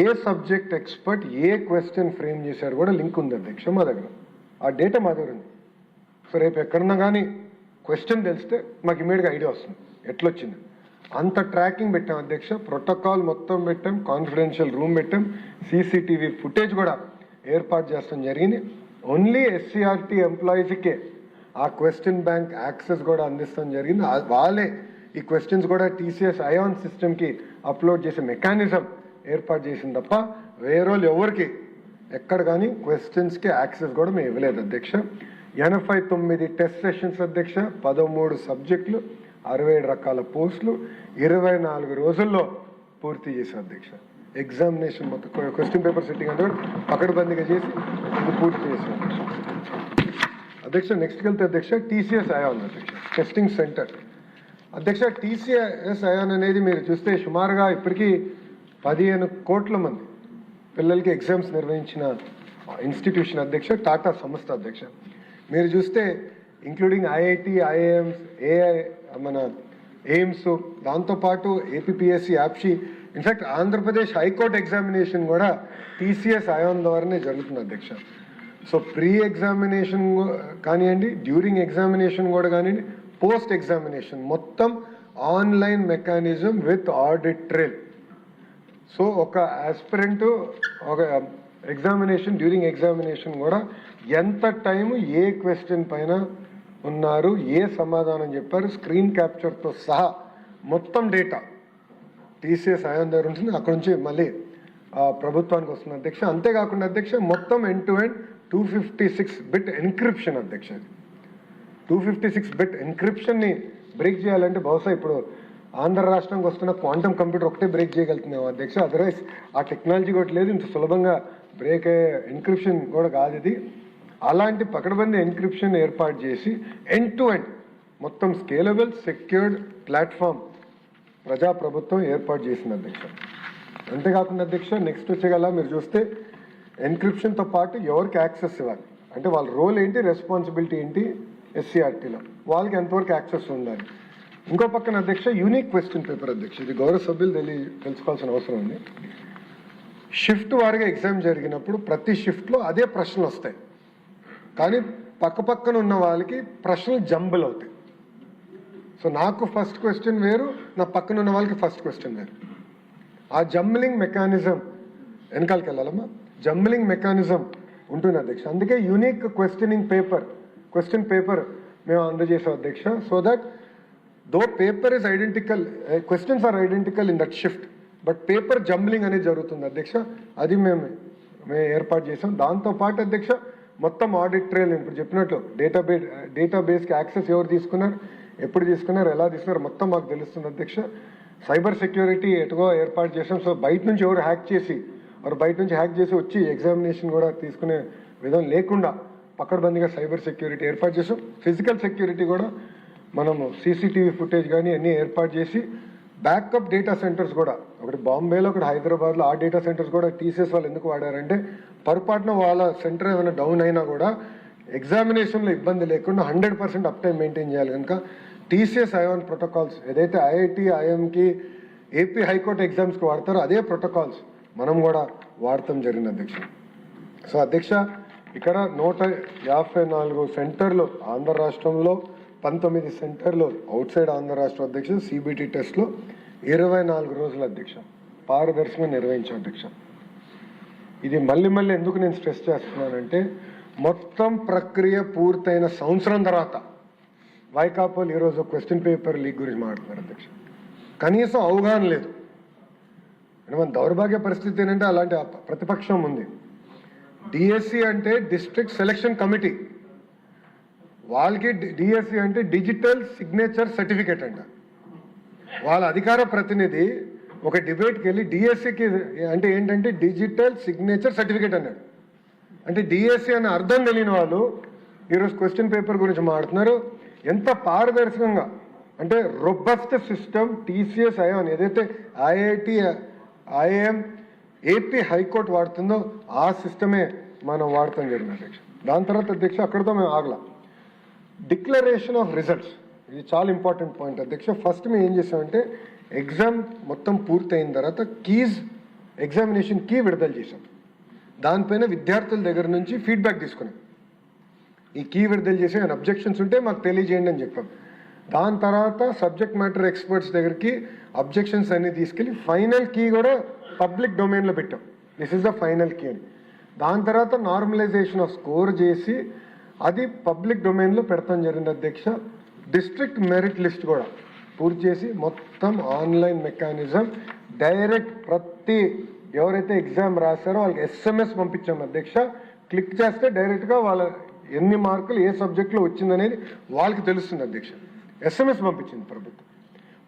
ఏ సబ్జెక్ట్ ఎక్స్పర్ట్ ఏ క్వశ్చన్ ఫ్రేమ్ చేశారు కూడా లింక్ ఉంది అధ్యక్ష మా దగ్గర. ఆ డేటా మా దగ్గర ఉంది. సో రేపు ఎక్కడున్నా కానీ క్వశ్చన్ తెలిస్తే మాకు ఇమీడియట్గా ఐడియా వస్తుంది ఎట్లొచ్చింది. అంత ట్రాకింగ్ పెట్టాం అధ్యక్ష. ప్రోటోకాల్ మొత్తం పెట్టాం, కాన్ఫిడెన్షియల్ రూమ్ పెట్టాం, సీసీటీవీ ఫుటేజ్ కూడా ఏర్పాటు చేస్తాం జరిగింది. ఓన్లీ ఎస్సీఆర్టీ ఎంప్లాయీస్కే ఆ క్వశ్చన్ బ్యాంక్ యాక్సెస్ కూడా అందిస్తాం జరిగింది. వాళ్ళే ఈ క్వశ్చన్స్ కూడా టీసీఎస్ అయాన్ సిస్టమ్కి అప్లోడ్ చేసే మెకానిజం ఏర్పాటు చేసింది తప్ప వేరే వాళ్ళు ఎవరికి ఎక్కడ కానీ క్వశ్చన్స్కి యాక్సెస్ కూడా మేము ఇవ్వలేదు అధ్యక్ష. 89 టెస్ట్ సెషన్స్ అధ్యక్ష, 13 సబ్జెక్టులు, 67 రకాల పోస్టులు 24 రోజుల్లో పూర్తి చేశాం అధ్యక్ష. ఎగ్జామినేషన్ మొత్తం క్వశ్చన్ పేపర్ సెట్టింగ్ అంటే పకడ్బందీగా చేసి ఇది పూర్తి చేశాం అధ్యక్ష. నెక్స్ట్కి వెళ్తే అధ్యక్ష టీసీఎస్ అయాన్ అధ్యక్ష టెస్టింగ్ సెంటర్ అధ్యక్ష. టీసీఎస్ అయాన్ అనేది మీరు చూస్తే సుమారుగా ఇప్పటికీ 15 కోట్ల మంది పిల్లలకి ఎగ్జామ్స్ నిర్వహించిన ఇన్స్టిట్యూషన్ అధ్యక్ష, టాటా సంస్థ అధ్యక్ష. మీరు చూస్తే ఇంక్లూడింగ్ ఐఐటి, ఐఐఎమ్స్, మన ఎయిమ్స్, దాంతోపాటు ఏపీపీఎస్సీ, యాప్షీ, ఇన్ఫాక్ట్ ఆంధ్రప్రదేశ్ హైకోర్టు ఎగ్జామినేషన్ కూడా టీసీఎస్ అయాన్ ద్వారానే జరుగుతుంది అధ్యక్ష. సో ప్రీ ఎగ్జామినేషన్ కానివ్వండి, డ్యూరింగ్ ఎగ్జామినేషన్ కూడా కానివ్వండి, పోస్ట్ ఎగ్జామినేషన్ మొత్తం online mechanism with audit trail. So ఒక ఆస్పిరెంట్ ఒక ఎగ్జామినేషన్, డ్యూరింగ్ ఎగ్జామినేషన్ కూడా ఎంత టైము ఏ క్వశ్చన్ పైన ఉన్నారు, ఏ సమాధానం చెప్పారు, స్క్రీన్ క్యాప్చర్తో సహా మొత్తం డేటా టీసీఎస్ అయాన్ దగ్గర ఉంటుంది. అక్కడ నుంచి మళ్ళీ ప్రభుత్వానికి వస్తుంది అధ్యక్ష. అంతేకాకుండా అధ్యక్ష మొత్తం end to end 256 bit encryption అధ్యక్ష. 256 బిట్ ఎన్క్రిప్షన్ని బ్రేక్ చేయాలంటే బహుశా ఇప్పుడు ఆంధ్ర రాష్ట్రానికి వస్తున్న క్వాంటమ్ కంప్యూటర్ ఒకటే బ్రేక్ చేయగలుగుతున్నాం అధ్యక్ష. అదర్వైజ్ ఆ టెక్నాలజీ కూడా లేదు, ఇంత సులభంగా బ్రేక్ అయ్యే ఎన్క్రిప్షన్ కూడా కాదు ఇది. అలాంటి పకడ్బందీ ఎన్క్రిప్షన్ ఏర్పాటు చేసి ఎండ్ టు ఎండ్ మొత్తం స్కేలబుల్ సెక్యూర్డ్ ప్లాట్ఫామ్ ప్రజాప్రభుత్వం ఏర్పాటు చేసింది అధ్యక్ష. అంతేకాకుండా అధ్యక్ష నెక్స్ట్ వచ్చేగల మీరు చూస్తే ఎన్క్రిప్షన్తో పాటు ఎవరికి యాక్సెస్ ఇవ్వాలి అంటే వాళ్ళ రోల్ ఏంటి, రెస్పాన్సిబిలిటీ ఏంటి, ఎస్సీఆర్టీలో వాళ్ళకి ఎంతవరకు యాక్సెస్ ఉండాలి. ఇంకో పక్కన అధ్యక్ష యూనిక్ క్వశ్చన్ పేపర్ అధ్యక్ష. ఇది గౌరవ సభ్యులు తెలుసుకోవాల్సిన అవసరం ఉంది. షిఫ్ట్ వారిగా ఎగ్జామ్ జరిగినప్పుడు ప్రతి షిఫ్ట్లో అదే ప్రశ్నలు వస్తాయి, కానీ పక్కన ఉన్న వాళ్ళకి ప్రశ్నలు జంబుల్ అవుతాయి. సో నాకు ఫస్ట్ క్వశ్చన్ వేరు, నా పక్కన ఉన్న వాళ్ళకి ఫస్ట్ క్వశ్చన్ వేరు. ఆ జంబ్లింగ్ మెకానిజం వెనకాలకి వెళ్ళాలమ్మా, జంబ్లింగ్ మెకానిజం ఉంటుంది అధ్యక్ష. అందుకే యూనిక్ క్వశ్చన్ పేపర్ మేము అందజేసాం అధ్యక్ష. So that though paper is identical, questions are identical in that shift, but paper jumbling అనేది జరుగుతుంది అధ్యక్ష. అది మేము ఏర్పాటు చేసాం. దాంతోపాటు అధ్యక్ష మొత్తం ఆడిట్ ట్రైల్ ఇప్పుడు చెప్పినట్లు డేటాబేస్కి యాక్సెస్ ఎవరు తీసుకున్నారు, ఎప్పుడు తీసుకున్నారు, ఎలా తీసుకున్నారు మొత్తం మాకు తెలుస్తుంది అధ్యక్ష. సైబర్ సెక్యూరిటీ ఎటుగో ఏర్పాటు చేసాం. సో బయట నుంచి ఎవరు హ్యాక్ చేసి వచ్చి ఎగ్జామినేషన్ కూడా తీసుకునే విధం లేకుండా పకడ్బందీగా సైబర్ సెక్యూరిటీ ఏర్పాటు చేసాం. ఫిజికల్ సెక్యూరిటీ కూడా మనము సీసీటీవీ ఫుటేజ్ కానీ అన్నీ ఏర్పాటు చేసి బ్యాకప్ డేటా సెంటర్స్ కూడా ఒకటి బాంబేలో, ఒకటి హైదరాబాద్లో, ఆ డేటా సెంటర్స్ కూడా టీసీఎస్ వాళ్ళు ఎందుకు వాడారంటే పొరపాటున వాళ్ళ సెంటర్ ఏమైనా డౌన్ అయినా కూడా ఎగ్జామినేషన్లో ఇబ్బంది లేకుండా 100% అప్ టైం మెయింటైన్ చేయాలి కనుక టీసీఎస్ అయాన్ ప్రోటోకాల్స్ ఏదైతే ఐఐటి, ఐఎంకి, ఏపీ హైకోర్టు ఎగ్జామ్స్కి వాడతారో అదే ప్రోటోకాల్స్ మనం కూడా వాడటం జరిగింది అధ్యక్ష. సో అధ్యక్ష ఇక్కడ 154 సెంటర్లు ఆంధ్ర రాష్ట్రంలో, 19 సెంటర్లు అవుట్ సైడ్ ఆంధ్ర రాష్ట్రం అధ్యక్ష. సిబిటి టెస్ట్లో 24 రోజులు అధ్యక్ష పారదర్శకంగా నిర్వహించాం అధ్యక్ష. ఇది మళ్ళీ ఎందుకు నేను స్ట్రెస్ చేస్తున్నానంటే మొత్తం ప్రక్రియ పూర్తయిన సంవత్సరం తర్వాత వైకాపాలు ఈరోజు క్వశ్చన్ పేపర్ లీక్ గురించి మాట్లాడుతున్నారు అధ్యక్ష. కనీసం అవగాహన లేదు. మన దౌర్భాగ్య పరిస్థితి ఏంటంటే అలాంటి ప్రతిపక్షం ఉంది. డిఎస్సి అంటే డిస్ట్రిక్ట్ సెలక్షన్ కమిటీ, వాళ్ళకి డిఎస్సి అంటే డిజిటల్ సిగ్నేచర్ సర్టిఫికేట్ అంట. వాళ్ళ అధికార ప్రతినిధి ఒక డిబేట్కి వెళ్ళి డిఎస్సికి అంటే ఏంటంటే డిజిటల్ సిగ్నేచర్ సర్టిఫికేట్ అన్నాడు. అంటే డిఎస్సి అనే అర్థం తెలియని వాళ్ళు ఈరోజు క్వశ్చన్ పేపర్ గురించి మాట్లాడుతున్నారు. ఎంత పారదర్శకంగా అంటే రొబస్ట్ సిస్టమ్ టీసీఎస్ ఐఆన్ ఏదైతే ఐఐటి ఐఐఎం ఏపీ హైకోర్టు వాడుతుందో ఆ సిస్టమే మనం వాడతాం జరిగింది అధ్యక్ష. దాని తర్వాత అధ్యక్ష అక్కడితో మేము ఆగలా. డిక్లరేషన్ ఆఫ్ రిజల్ట్స్ ఇది చాలా ఇంపార్టెంట్ పాయింట్ అధ్యక్ష. ఫస్ట్ మేము ఏం చేసామంటే ఎగ్జామ్ మొత్తం పూర్తయిన తర్వాత ఎగ్జామినేషన్ కీ విడుదల చేసాం. దానిపైన విద్యార్థుల దగ్గర నుంచి ఫీడ్బ్యాక్ తీసుకున్నాం. ఈ కీ విడుదల చేసి ఆయన అబ్జెక్షన్స్ ఉంటే మాకు తెలియజేయండి అని చెప్పాం. దాని తర్వాత సబ్జెక్ట్ మ్యాటర్ ఎక్స్పర్ట్స్ దగ్గరికి అబ్జెక్షన్స్ అన్ని తీసుకెళ్ళి ఫైనల్ కీ కూడా పబ్లిక్ డొమైన్లో పెట్టాం. This is the final key అని. దాని తర్వాత నార్మలైజేషన్ ఆఫ్ స్కోర్ చేసి అది పబ్లిక్ డొమైన్లో పెడతాం జరిగింది అధ్యక్ష. డిస్ట్రిక్ట్ మెరిట్ లిస్ట్ కూడా పూర్తి చేసి మొత్తం ఆన్లైన్ మెకానిజం డైరెక్ట్ ప్రతి ఎవరైతే ఎగ్జామ్ రాశారో వాళ్ళకి SMS పంపించాం అధ్యక్ష. క్లిక్ చేస్తే డైరెక్ట్గా వాళ్ళ ఎన్ని మార్కులు ఏ సబ్జెక్ట్లో వచ్చిందనేది వాళ్ళకి తెలుస్తుంది అధ్యక్ష. SMS పంపించింది ప్రభుత్వం.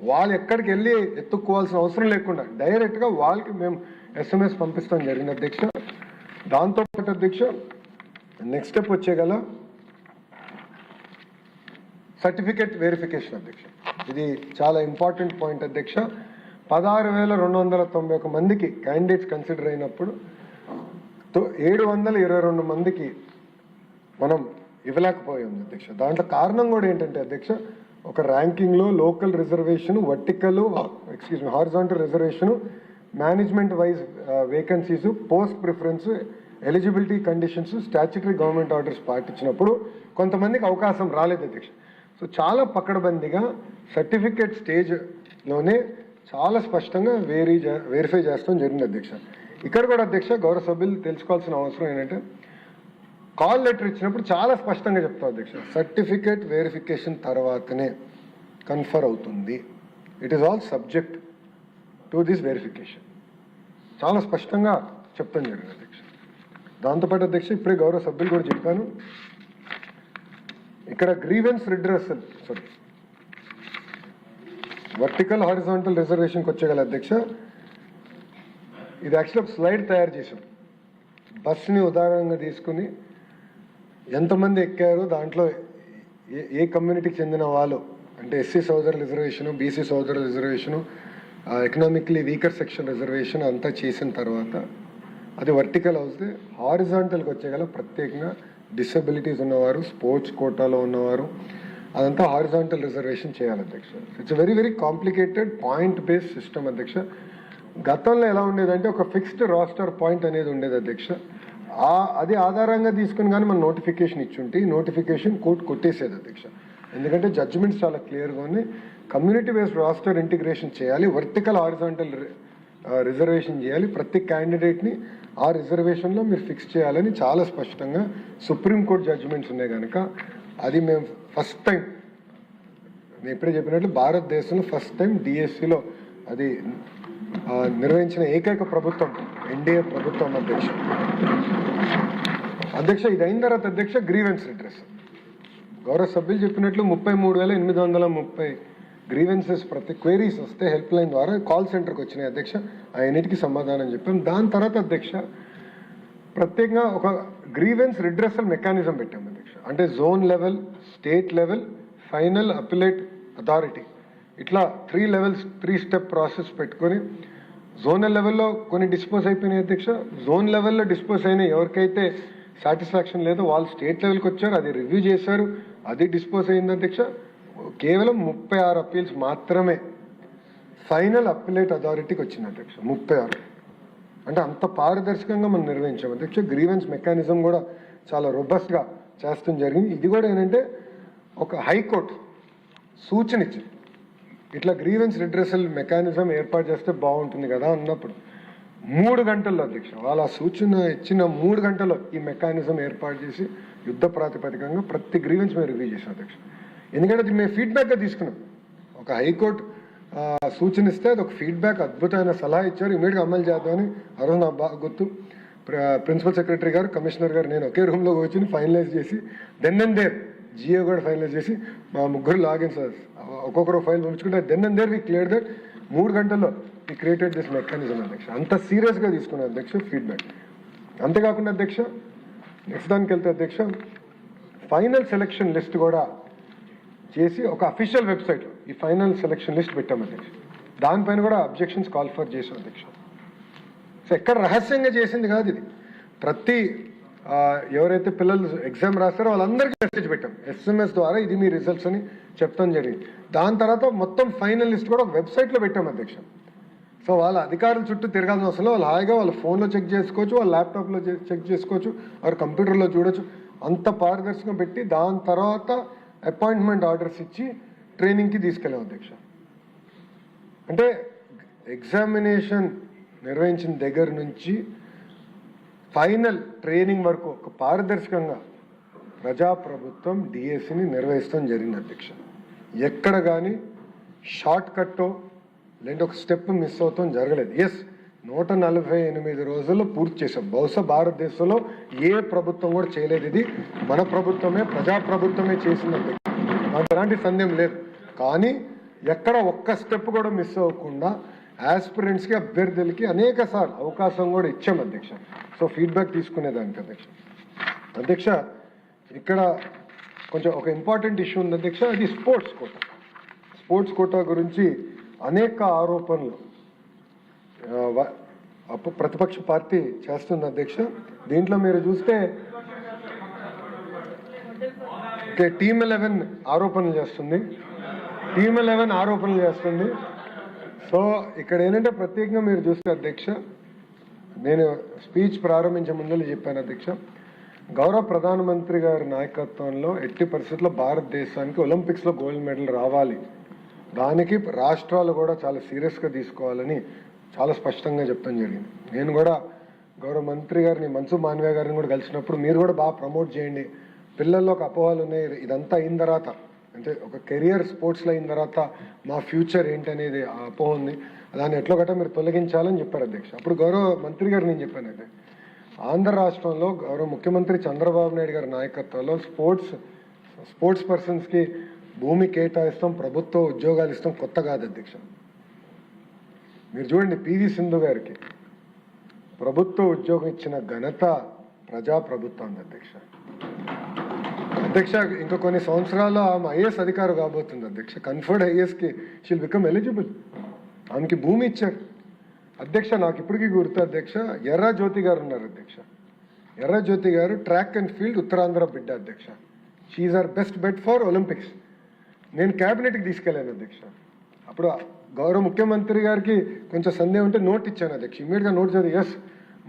వాళ్ళు ఎక్కడికి వెళ్ళి ఎత్తుక్కోవాల్సిన అవసరం లేకుండా డైరెక్ట్గా వాళ్ళకి మేము SMS పంపిస్తాం జరిగింది అధ్యక్ష. దాంతోపాటు అధ్యక్ష నెక్స్ట్ స్టెప్ వచ్చేగల సర్టిఫికేట్ వెరిఫికేషన్ అధ్యక్ష. ఇది చాలా ఇంపార్టెంట్ పాయింట్ అధ్యక్ష. 16,291 మందికి క్యాండిడేట్స్ కన్సిడర్ అయినప్పుడు 722 మందికి మనం ఇవ్వలేకపోయాం అధ్యక్ష. దాంట్లో కారణం కూడా ఏంటంటే అధ్యక్ష ఒక ర్యాంకింగ్లో local reservation, horizontal reservation, management wise vacancies, post preference, eligibility conditions, statutory government orders పాటించినప్పుడు కొంతమందికి అవకాశం రాలేదు అధ్యక్ష. సో చాలా పకడ్బందీగా సర్టిఫికేట్ స్టేజ్లోనే చాలా స్పష్టంగా వెరిఫై చేస్తాం జరిగింది అధ్యక్ష. ఇక్కడ కూడా అధ్యక్ష గౌరవ సభ్యులు తెలుసుకోవాల్సిన అవసరం ఏంటంటే కాల్ లెటర్ ఇచ్చినప్పుడు చాలా స్పష్టంగా చెప్తాం అధ్యక్ష. సర్టిఫికేట్ వెరిఫికేషన్ తర్వాతనే కన్ఫర్ అవుతుంది. It is all subject to this verification. చాలా స్పష్టంగా చెప్తాం జరిగింది అధ్యక్ష. దాంతోపాటు అధ్యక్ష ఇప్పుడే గౌరవ సభ్యులు కూడా చెప్పాను, ఇక్కడ గ్రీవెన్స్ రిడ్రెసల్ వర్టికల్ హారిజాంటల్ రిజర్వేషన్కి వచ్చేగల అధ్యక్ష. ఇది యాక్చువల్ ఒక స్లైడ్ తయారు చేసాం. బస్ని ఉదాహరణగా తీసుకుని ఎంతమంది ఎక్కారు, దాంట్లో ఏ కమ్యూనిటీకి చెందిన వాళ్ళు అంటే ఎస్సీ సోదరుల రిజర్వేషను, బీసీ సోదరుల reservation, economically weaker section reservation అంతా చేసిన తర్వాత అది వర్టికల్ అవుతే హారిజాంటల్కి వచ్చేగల ప్రత్యేకంగా డిసబిలిటీస్ ఉన్నవారు, స్పోర్ట్స్ కోటాలో ఉన్నవారు, అదంతా హారిజాంటల్ రిజర్వేషన్ చేయాలి అధ్యక్ష. It's very very complicated point based system అధ్యక్ష. గతంలో ఎలా ఉండేదంటే ఒక ఫిక్స్డ్ రాస్టర్ పాయింట్ అనేది ఉండేది అధ్యక్ష. అది ఆధారంగా తీసుకుని కానీ మనం నోటిఫికేషన్ ఇచ్చుంటే ఈ నోటిఫికేషన్ కోర్టు కొట్టేసేది అధ్యక్ష. ఎందుకంటే జడ్జిమెంట్స్ చాలా క్లియర్గా ఉన్నాయి. కమ్యూనిటీ బేస్డ్ రాస్టర్ ఇంటిగ్రేషన్ చేయాలి, వర్టికల్ హారిజాంటల్ రిజర్వేషన్ చేయాలి, ప్రతి క్యాండిడేట్ని ఆ రిజర్వేషన్లో మీరు ఫిక్స్ చేయాలని చాలా స్పష్టంగా సుప్రీంకోర్టు జడ్జిమెంట్స్ ఉన్నాయి కనుక అది మేము ఫస్ట్ టైం నేను ఇప్పుడే చెప్పినట్లు భారతదేశంలో ఫస్ట్ టైం డిఎస్సిలో అది నిర్వహించిన ఏకైక ప్రభుత్వం ఎన్డీఏ ప్రభుత్వం అధ్యక్ష. ఇది అయిన తర్వాత అధ్యక్ష గ్రీవెన్స్ రిడ్రెస్ గౌరవ సభ్యులు చెప్పినట్లు 33,830 గ్రీవెన్సెస్ ప్రతి క్వైరీస్ వస్తే హెల్ప్ లైన్ ద్వారా కాల్ సెంటర్కి వచ్చినాయి అధ్యక్ష. అన్నిటికీ సమాధానం చెప్పాం. దాని తర్వాత అధ్యక్ష ప్రత్యేకంగా ఒక గ్రీవెన్స్ రిడ్రెసల్ మెకానిజం పెట్టాం అధ్యక్ష. అంటే zone level, state level, final appellate authority, ఇట్లా 3 లెవెల్స్ 3 స్టెప్ ప్రాసెస్ పెట్టుకొని జోనల్ లెవెల్లో కొన్ని డిస్పోజ్ అయిపోయినాయి అధ్యక్ష. జోన్ లెవెల్లో డిస్పోజ్ అయినాయి ఎవరికైతే సాటిస్ఫాక్షన్ లేదో వాళ్ళు స్టేట్ లెవెల్కి వచ్చారు, అది రివ్యూ చేశారు, అది డిస్పోజ్ అయింది అధ్యక్ష. కేవలం 36 అప్పీల్స్ మాత్రమే ఫైనల్ అపిలేట్ అథారిటీకి వచ్చింది అధ్యక్ష. 36 అంటే అంత పారదర్శకంగా మనం నిర్వహించాం అధ్యక్ష. గ్రీవెన్స్ మెకానిజం కూడా చాలా రొబస్ట్గా చేస్తాం జరిగింది. ఇది కూడా ఏంటంటే ఒక హైకోర్టు సూచన ఇచ్చింది, ఇట్లా గ్రీవెన్స్ రిడ్రెసల్ మెకానిజం ఏర్పాటు చేస్తే బాగుంటుంది కదా అన్నప్పుడు 3 గంటల్లో అధ్యక్ష వాళ్ళ సూచన ఇచ్చిన 3 గంటల్లో ఈ మెకానిజం ఏర్పాటు చేసి యుద్ధ ప్రాతిపదికంగా ప్రతి గ్రీవెన్స్ మేము రివ్యూ చేసాం అధ్యక్ష. ఎందుకంటే అది మేము ఫీడ్బ్యాక్గా తీసుకున్నాం. ఒక హైకోర్టు సూచన ఇస్తే అది ఒక ఫీడ్బ్యాక్, అద్భుతమైన సలహా ఇచ్చారు, ఇమీడియట్గా అమలు చేద్దామని. ఆ రోజు నాకు బాగా గుర్తు, ప్రిన్సిపల్ సెక్రటరీ గారు, కమిషనర్ గారు, నేను ఒకే రూమ్లో కూర్చొని ఫైనలైజ్ చేసి దెన్ అండ్ దేర్ జియో కూడా ఫైనలైజ్ చేసి మా ముగ్గురు లాగిన్ సార్ ఒక్కొక్కరు ఫైల్ పంపించుకుంటే then and there we clear that 3 గంటల్లో వి క్రియేటెడ్ దిస్ మెకానిజం అధ్యక్ష. అంత సీరియస్గా తీసుకున్నాను అధ్యక్ష ఫీడ్బ్యాక్. అంతేకాకుండా అధ్యక్ష నెక్స్ట్ దానికి వెళ్తే అధ్యక్ష ఫైనల్ సెలక్షన్ లిస్ట్ కూడా చేసి ఒక అఫీషియల్ వెబ్సైట్లో ఈ ఫైనల్ సెలక్షన్ లిస్ట్ పెట్టాం అధ్యక్ష. దానిపైన కూడా అబ్జెక్షన్స్ కాల్ ఫర్ చేసాం అధ్యక్ష. సో ఎక్కడ రహస్యంగా చేసింది కాదు ఇది. ప్రతి ఎవరైతే పిల్లలు ఎగ్జామ్ రాస్తారో వాళ్ళందరికీ మెసేజ్ పెట్టాం, SMS ద్వారా ఇది మీ రిజల్ట్స్ అని చెప్తాం జరిగింది. దాని తర్వాత మొత్తం ఫైనల్ లిస్ట్ కూడా ఒక వెబ్సైట్లో పెట్టాం అధ్యక్ష. సో వాళ్ళ అధికారుల చుట్టూ తిరగాల్సిన అవసరం, వాళ్ళు హాయిగా వాళ్ళ ఫోన్లో చెక్ చేసుకోవచ్చు, వాళ్ళ ల్యాప్టాప్లో చెక్ చేసుకోవచ్చు, వారి కంప్యూటర్లో చూడొచ్చు. అంత పారదర్శకంగా పెట్టి దాని తర్వాత అపాయింట్మెంట్ ఆర్డర్స్ ఇచ్చి ట్రైనింగ్కి తీసుకెళ్ళాం అధ్యక్ష. అంటే ఎగ్జామినేషన్ నిర్వహించిన దగ్గర నుంచి ఫైనల్ ట్రైనింగ్ వరకు ఒక పారదర్శకంగా ప్రజాప్రభుత్వం డిఎస్సిని నిర్వహిస్తాం జరిగింది అధ్యక్ష. ఎక్కడ కానీ షార్ట్ కట్టో లేదంటే ఒక స్టెప్ మిస్ అవుతాం జరగలేదు. 148 రోజుల్లో పూర్తి చేసాం. బహుశా భారతదేశంలో ఏ ప్రభుత్వం కూడా చేయలేదు. ఇది మన ప్రభుత్వమే, ప్రజాప్రభుత్వమే చేసింది. నాకు ఎలాంటి సందేహం లేదు. కానీ ఎక్కడ ఒక్క స్టెప్ కూడా మిస్ అవ్వకుండా ఆస్పిరెంట్స్కి, అభ్యర్థులకి అనేక సార్లు అవకాశం కూడా ఇచ్చాం అధ్యక్ష. సో ఫీడ్బ్యాక్ తీసుకునేదానికి అధ్యక్ష. అధ్యక్ష ఇక్కడ కొంచెం ఒక ఇంపార్టెంట్ ఇష్యూ ఉంది అధ్యక్ష, అది స్పోర్ట్స్ కోటా. స్పోర్ట్స్ కోటా గురించి అనేక ఆరోపణలు ప్రతిపక్ష పార్టీ చేస్తుంది అధ్యక్ష. దీంట్లో మీరు చూస్తే టీమ్ 11 ఆరోపణలు చేస్తుంది. సో ఇక్కడ ఏంటంటే ప్రత్యేకంగా మీరు చూస్తే అధ్యక్ష, నేను స్పీచ్ ప్రారంభించే ముందు చెప్పాను అధ్యక్ష, గౌరవ ప్రధానమంత్రి గారి నాయకత్వంలో ఎట్టి పరిస్థితుల్లో భారతదేశానికి ఒలింపిక్స్లో గోల్డ్ మెడల్ రావాలి, దానికి రాష్ట్రాలు కూడా చాలా సీరియస్గా తీసుకోవాలని చాలా స్పష్టంగా చెప్తాం జరిగింది. నేను కూడా గౌరవ మంత్రి గారిని, మన్సుఖ్ మాండవీయ గారిని కూడా కలిసినప్పుడు మీరు కూడా బాగా ప్రమోట్ చేయండి, పిల్లల్లో ఒక అపోహలు ఉన్నాయి, ఇదంతా అయిన తర్వాత అంటే ఒక కెరియర్ స్పోర్ట్స్లో అయిన తర్వాత మా ఫ్యూచర్ ఏంటనేది ఆ అపోహ ఉంది, దాన్ని ఎట్లో గట్రా మీరు తొలగించాలని చెప్పారు అధ్యక్ష. అప్పుడు గౌరవ మంత్రి గారు నేను చెప్పాను అయితే, ఆంధ్ర రాష్ట్రంలో గౌరవ ముఖ్యమంత్రి చంద్రబాబు నాయుడు గారి నాయకత్వంలో స్పోర్ట్స్ పర్సన్స్కి భూమి కేటాయిస్తాం, ప్రభుత్వ ఉద్యోగాలు ఇస్తాం కొత్త కాదు అధ్యక్ష. మీరు చూడండి, PV సింధు గారికి ప్రభుత్వ ఉద్యోగం ఇచ్చిన ఘనత ప్రజాప్రభుత్వం అధ్యక్ష. ఇంకా కొన్ని సంవత్సరాల్లో ఆమె IAS అధికారి కాబోతుంది అధ్యక్ష. కన్ఫర్డ్ IASకి షీల్ బికమ్ ఎలిజిబుల్. ఆమెకి భూమి ఇచ్చారు అధ్యక్ష. నాకు ఇప్పటికీ గుర్తు అధ్యక్ష, ఎర్రా జ్యోతి గారు ఉన్నారు అధ్యక్ష. ఎర్రా జ్యోతి గారు ట్రాక్ అండ్ ఫీల్డ్ ఉత్తరాంధ్ర బిడ్డ అధ్యక్ష. She are best bet for Olympics. నేను క్యాబినెట్కి తీసుకెళ్ళాను అధ్యక్ష. అప్పుడు గౌరవ ముఖ్యమంత్రి గారికి కొంచెం సందేహం ఉంటే నోట్ ఇచ్చాను అధ్యక్ష. ఇమీడియట్గా నోట్ చదివి ఎస్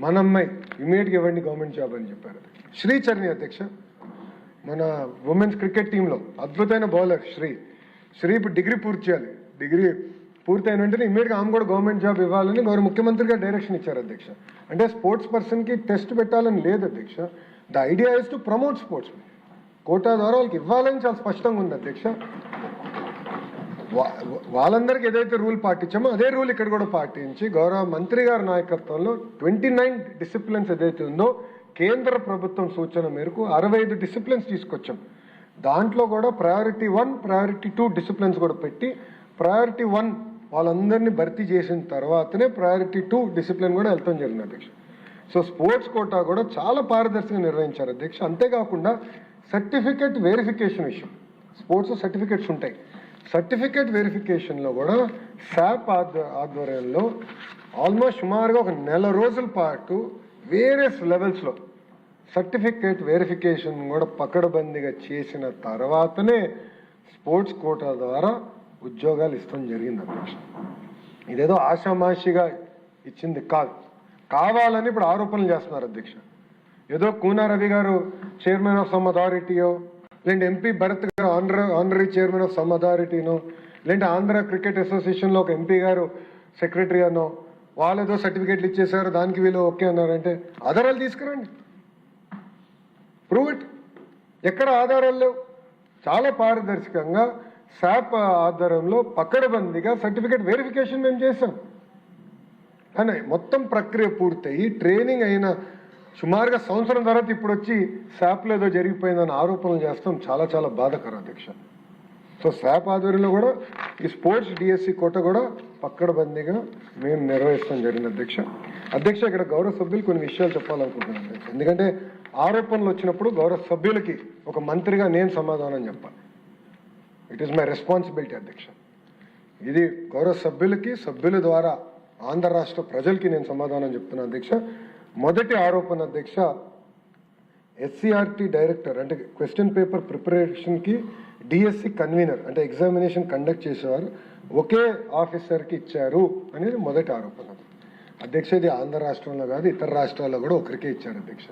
మన అమ్మాయి ఇమీడియట్గా ఇవ్వండి గవర్నమెంట్ జాబ్ అని చెప్పారు అధ్యక్ష. శ్రీచరణి అధ్యక్ష, మన ఉమెన్స్ క్రికెట్ టీంలో అద్భుతమైన బౌలర్ శ్రీ ఇప్పుడు డిగ్రీ పూర్తి చేయాలి. డిగ్రీ పూర్తయిన వెంటనే ఇమీడియట్గా ఆమె కూడా గవర్నమెంట్ జాబ్ ఇవ్వాలని గౌరవ ముఖ్యమంత్రి గారు డైరెక్షన్ ఇచ్చారు అధ్యక్ష. అంటే స్పోర్ట్స్ పర్సన్కి టెస్ట్ పెట్టాలని లేదు అధ్యక్ష. The idea is to promote sports. Quota ద్వారా వాళ్ళకి ఇవ్వాలని చాలా స్పష్టంగా ఉంది అధ్యక్ష. వాళ్ళందరికీ ఏదైతే రూల్ పాటించామో అదే రూల్ ఇక్కడ కూడా పాటించి గౌరవ మంత్రి గారి నాయకత్వంలో 29 డిసిప్లిన్స్ ఏదైతే ఉందో కేంద్ర ప్రభుత్వం సూచన మేరకు 65 డిసిప్లిన్స్ తీసుకొచ్చాం. దాంట్లో కూడా ప్రయారిటీ 1, ప్రయారిటీ 2 డిసిప్లిన్స్ కూడా పెట్టి ప్రయారిటీ 1 వాళ్ళందరినీ భర్తీ చేసిన తర్వాతనే ప్రయారిటీ 2 డిసిప్లిన్ కూడా వెళ్తాం జరిగింది అధ్యక్ష. సో స్పోర్ట్స్ కోటా కూడా చాలా పారదర్శకంగా నిర్వహించారు అధ్యక్ష. అంతేకాకుండా సర్టిఫికేట్ వెరిఫికేషన్ విషయం, స్పోర్ట్స్ సర్టిఫికేట్స్ ఉంటాయి, సర్టిఫికేట్ వెరిఫికేషన్లో కూడా SAP ఆధ్వర్యంలో ఆల్మోస్ట్ సుమారుగా ఒక 1 నెల రోజుల పాటు వేరియస్ లెవెల్స్లో సర్టిఫికేట్ వెరిఫికేషన్ కూడా పకడ్బందీగా చేసిన తర్వాతనే స్పోర్ట్స్ కోటా ద్వారా ఉద్యోగాలు ఇస్తాం జరిగింది అధ్యక్ష. ఇదేదో ఆషామాషిగా ఇచ్చింది కాదు, కావాలని ఇప్పుడు ఆరోపణలు చేస్తున్నారు అధ్యక్ష. ఏదో కూనా రవి గారు చైర్మన్ ఆఫ్ సమ్ అథారిటీయో, లేదంటే MP భరత్ గారు ఆనరీ చైర్మన్ ఆఫ్ సమ్ అథారిటీనో, లేదంటే ఆంధ్ర క్రికెట్ అసోసియేషన్లో ఒక MP గారు సెక్రటరీ అనో, వాళ్ళు ఏదో సర్టిఫికేట్లు ఇచ్చేసారు దానికి వీళ్ళు ఓకే అన్నారంటే ఆధారాలు తీసుకురండి, ప్రూవ్ ఇట్. ఎక్కడ ఆధారాలు లేవు. చాలా పారదర్శకంగా SAP ఆధారంలో పకడ్బందీగా సర్టిఫికేట్ వెరిఫికేషన్ మేము చేసాం. కానీ మొత్తం ప్రక్రియ పూర్తయి ట్రైనింగ్ అయిన సుమారుగా సంవత్సరం తర్వాత ఇప్పుడు వచ్చి SAPలో ఏదో జరిగిపోయిందని ఆరోపణలు చేస్తాం. చాలా చాలా బాధాకరం అధ్యక్ష. సో SAP ఆధ్వర్యంలో కూడా ఈ స్పోర్ట్స్ DSC కోట కూడా పక్కడబందీగా మేము నిర్వహిస్తాం జరిగింది అధ్యక్ష. ఇక్కడ గౌరవ సభ్యులు కొన్ని విషయాలు చెప్పాలనుకుంటున్నాను అధ్యక్ష. ఎందుకంటే ఆరోపణలు వచ్చినప్పుడు గౌరవ సభ్యులకి ఒక మంత్రిగా నేను సమాధానం చెప్పాలి. ఇట్ ఈస్ మై రెస్పాన్సిబిలిటీ అధ్యక్ష. ఇది గౌరవ సభ్యుల ద్వారా ఆంధ్ర రాష్ట్ర ప్రజలకి నేను సమాధానం చెప్తున్నా అధ్యక్ష. మొదటి ఆరోపణ అధ్యక్ష, ఎస్సీఆర్టీ డైరెక్టర్ అంటే క్వశ్చన్ పేపర్ ప్రిపరేషన్కి డిఎస్సి కన్వీనర్ అంటే ఎగ్జామినేషన్ కండక్ట్ చేసేవారు ఒకే ఆఫీసర్కి ఇచ్చారు అనేది మొదటి ఆరోపణ అధ్యక్ష. ఇది ఆంధ్ర రాష్ట్రంలో కాదు, ఇతర రాష్ట్రాల్లో కూడా ఒకరికే ఇచ్చారు అధ్యక్ష.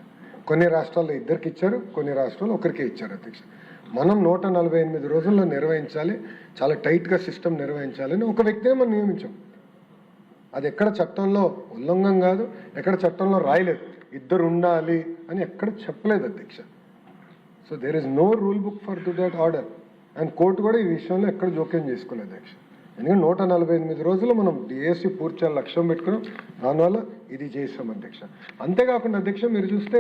కొన్ని రాష్ట్రాల్లో ఇద్దరికి ఇచ్చారు, కొన్ని రాష్ట్రాల్లో ఒకరికే ఇచ్చారు అధ్యక్ష. మనం 148 రోజుల్లో నిర్వహించాలి, చాలా టైట్గా సిస్టమ్ నిర్వహించాలని ఒక వ్యక్తిని మనం నియమించాం. అది ఎక్కడ చట్టంలో ఉల్లంఘన కాదు, ఎక్కడ చట్టంలో రాయలేదు ఇద్దరు ఉండాలి అని ఎక్కడ చెప్పలేదు అధ్యక్ష. So there is no rule book for to that order. And court కూడా ఈ విషయంలో ఎక్కడ జోక్యం చేసుకోలేదు అధ్యక్ష. ఎందుకంటే 148 రోజులు మనం డిఎస్సి పూర్తి చేయాలి లక్ష్యం పెట్టుకున్నాం, దానివల్ల ఇది చేసాం అధ్యక్ష. అంతేకాకుండా అధ్యక్ష మీరు చూస్తే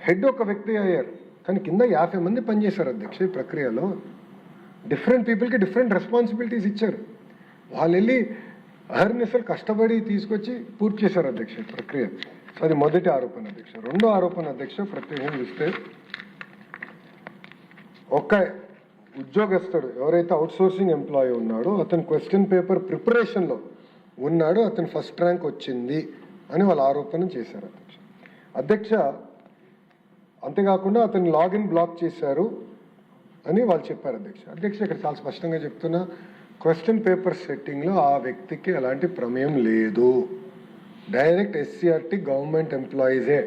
హెడ్ ఒక వ్యక్తి అయ్యారు, కానీ కింద 50 మంది పనిచేశారు అధ్యక్ష. ఈ ప్రక్రియలో డిఫరెంట్ పీపుల్కి డిఫరెంట్ రెస్పాన్సిబిలిటీస్ ఇచ్చారు. వాళ్ళు వెళ్ళి అహర్నిశలు కష్టపడి తీసుకొచ్చి పూర్తి చేశారు అధ్యక్ష ఈ ప్రక్రియ. సో అది మొదటి ఆరోపణ అధ్యక్ష. రెండో ఆరోపణ అధ్యక్ష, ప్రత్యేకంగా చూస్తే ఒక్క ఉద్యోగస్తుడు ఎవరైతే అవుట్సోర్సింగ్ ఎంప్లాయీ ఉన్నాడో అతను క్వశ్చన్ పేపర్ ప్రిపరేషన్లో ఉన్నాడు, అతను ఫస్ట్ ర్యాంక్ వచ్చింది అని వాళ్ళు ఆరోపణ చేశారు అధ్యక్ష. అధ్యక్ష అంతేకాకుండా అతను లాగిన్ బ్లాక్ చేశారు అని వాళ్ళు చెప్పారు అధ్యక్ష. అధ్యక్ష ఇక్కడ చాలా స్పష్టంగా చెప్తున్నా, క్వశ్చన్ పేపర్ సెట్టింగ్లో ఆ వ్యక్తికి ఎలాంటి ప్రమేయం లేదు. డైరెక్ట్ ఎస్సీఆర్టీ గవర్నమెంట్ ఎంప్లాయీసే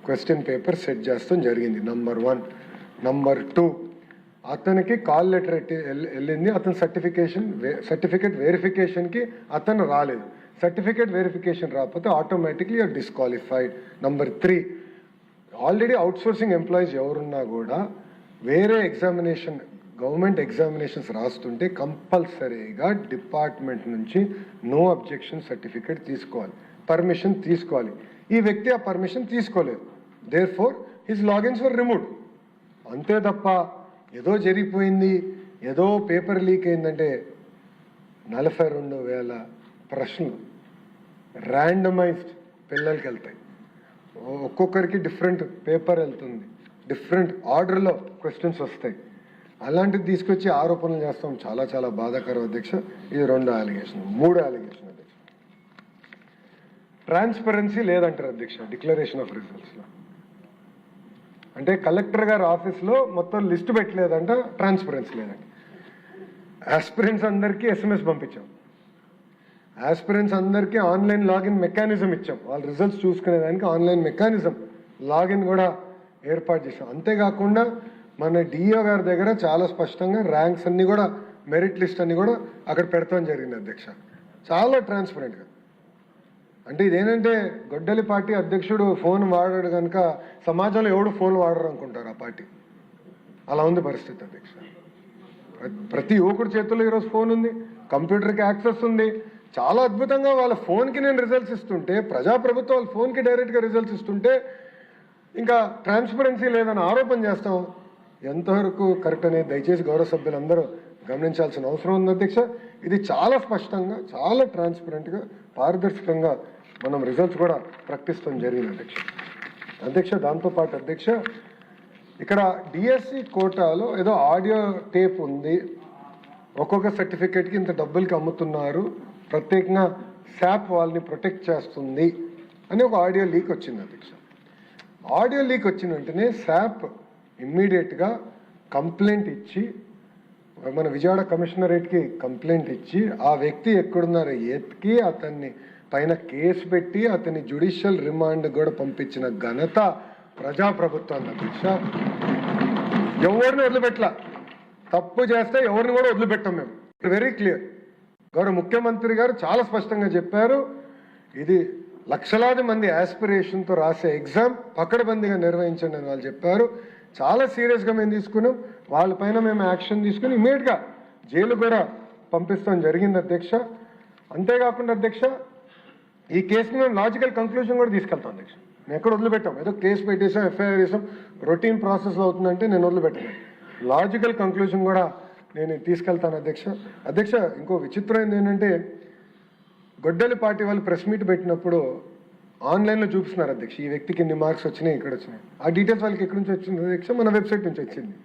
క్వశ్చన్ పేపర్ సెట్ చేస్తాం జరిగింది, నంబర్ 1. నంబర్ 2, అతనికి కాల్ లెటర్ వెళ్ళింది, అతని సర్టిఫికేట్ వెరిఫికేషన్కి అతను రాలేదు. సర్టిఫికేట్ వెరిఫికేషన్ రాకపోతే automatically are disqualified. Number 3, already outsourcing employees ఎవరున్నా కూడా వేరే ఎగ్జామినేషన్ గవర్నమెంట్ ఎగ్జామినేషన్స్ రాస్తుంటే కంపల్సరీగా డిపార్ట్మెంట్ నుంచి నో అబ్జెక్షన్ సర్టిఫికేట్ తీసుకోవాలి, పర్మిషన్ తీసుకోవాలి. ఈ వ్యక్తి ఆ పర్మిషన్ తీసుకోలేదు, therefore his logins were removed. అంతే తప్ప ఏదో జరిగిపోయింది, ఏదో పేపర్ లీక్ అయిందంటే 42,000 ప్రశ్నలు ర్యాండమైజ్డ్ పిల్లలకి వెళ్తాయి. ఒక్కొక్కరికి డిఫరెంట్ పేపర్ వెళ్తుంది, డిఫరెంట్ ఆర్డర్లో క్వశ్చన్స్ వస్తాయి. అలాంటిది తీసుకొచ్చి ఆరోపణలు చేస్తాం, చాలా చాలా బాధాకరం అధ్యక్ష. ఇది 2 అలిగేషన్. 3 అలిగేషన్ అధ్యక్ష, ట్రాన్స్పరెన్సీ లేదంటారు అధ్యక్ష డిక్లరేషన్ ఆఫ్ రిజల్ట్స్లో. అంటే కలెక్టర్ గారి ఆఫీస్లో మొత్తం లిస్టు పెట్టలేదంట, ట్రాన్స్పరెన్సీ లేదంట. ఆస్పిరెంట్స్ అందరికీ SMS పంపించాం, ఆస్పిరెంట్స్ అందరికీ ఆన్లైన్ లాగిన్ మెకానిజం ఇచ్చాం, వాళ్ళ రిజల్ట్స్ చూసుకునేదానికి ఆన్లైన్ మెకానిజం లాగిన్ కూడా ఏర్పాటు చేసాం. అంతేకాకుండా మన డిఓ గారి దగ్గర చాలా స్పష్టంగా ర్యాంక్స్ అన్నీ కూడా, మెరిట్ లిస్ట్ అన్నీ కూడా అక్కడ పెడతాం జరిగింది అధ్యక్ష, చాలా ట్రాన్స్పరెంట్గా. అంటే ఇదేంటంటే గొడ్డలి పార్టీ అధ్యక్షుడు ఫోన్ వాడాడు కనుక సమాజంలో ఎవడు ఫోన్ వాడరు అనుకుంటారు ఆ పార్టీ. అలా ఉంది పరిస్థితి అధ్యక్ష. ప్రతి యువకుడి చేతుల్లో ఈరోజు ఫోన్ ఉంది, కంప్యూటర్కి యాక్సెస్ ఉంది. చాలా అద్భుతంగా వాళ్ళ ఫోన్కి నేను రిజల్ట్స్ ఇస్తుంటే, ప్రజాప్రభుత్వం వాళ్ళ ఫోన్కి డైరెక్ట్గా రిజల్ట్స్ ఇస్తుంటే ఇంకా ట్రాన్స్పరెన్సీ లేదని ఆరోపణ చేస్తాం. ఎంతవరకు కరెక్ట్ అనేది దయచేసి గౌరవ సభ్యులందరూ గమనించాల్సిన అవసరం ఉంది అధ్యక్ష. ఇది చాలా స్పష్టంగా, చాలా ట్రాన్స్పరెంట్గా, పారదర్శకంగా మనం రిజల్ట్స్ కూడా ప్రకటిస్తాం జరిగింది అధ్యక్ష. అధ్యక్ష దాంతోపాటు అధ్యక్ష ఇక్కడ డిఎస్సి కోటాలో ఏదో ఆడియో టేప్ ఉంది, ఒక్కొక్క సర్టిఫికేట్కి ఇంత డబ్బులకి అమ్ముతున్నారు, ప్రత్యేకంగా శాప్ వాళ్ళని ప్రొటెక్ట్ చేస్తుంది అని ఒక ఆడియో లీక్ వచ్చింది అధ్యక్ష. ఆడియో లీక్ వచ్చిన వెంటనే శాప్ ఇమ్మీడియట్గా కంప్లైంట్ ఇచ్చి, మన విజయవాడ కమిషనరేట్కి కంప్లైంట్ ఇచ్చి ఆ వ్యక్తి ఎక్కడున్నారో ఎత్తికి అతన్ని పైన కేసు పెట్టి అతన్ని జ్యుడిషియల్ రిమాండ్ కూడా పంపించిన ఘనత ప్రజాప్రభుత్వాన్ని అధ్యక్ష. ఎవరిని వదిలిపెట్టలా, తప్పు చేస్తే ఎవరిని కూడా వదిలిపెట్టాం మేము. Very clear. గౌరవ ముఖ్యమంత్రి గారు చాలా స్పష్టంగా చెప్పారు, ఇది లక్షలాది మంది ఆస్పిరేషన్తో రాసే ఎగ్జామ్ పకడ్బందీగా నిర్వహించండి అని వాళ్ళు చెప్పారు. చాలా సీరియస్గా మేము తీసుకున్నాం, వాళ్ళపైన మేము యాక్షన్ తీసుకుని ఇమీడియట్గా జైలు కూడా పంపిస్తాం జరిగింది అధ్యక్ష. అంతేకాకుండా అధ్యక్ష ఈ కేసుని మేము లాజికల్ కంక్లూజన్ కూడా తీసుకెళ్తాం అధ్యక్ష. మేము ఎక్కడ వదిలిపెట్టాం, ఏదో కేసు పెట్టేసాం, ఎఫ్ఐఆర్ వేసాం, రొటీన్ ప్రాసెస్లో అవుతుందంటే నేను వదిలిపెట్టాను. లాజికల్ కంక్లూజన్ కూడా నేను తీసుకెళ్తాను అధ్యక్ష. అధ్యక్ష ఇంకో విచిత్రమైనది ఏంటంటే, గొడ్డలి పార్టీ వాళ్ళు ప్రెస్ మీట్ పెట్టినప్పుడు ఆన్లైన్లో చూపిస్తున్నారు అధ్యక్ష, ఈ వ్యక్తికి ఇన్ని మార్క్స్ వచ్చినాయి, ఇక్కడ వచ్చినాయి. ఆ డీటెయిల్స్ వాళ్ళకి ఎక్కడి నుంచి వచ్చింది అధ్యక్ష? మన వెబ్సైట్ నుంచి వచ్చింది.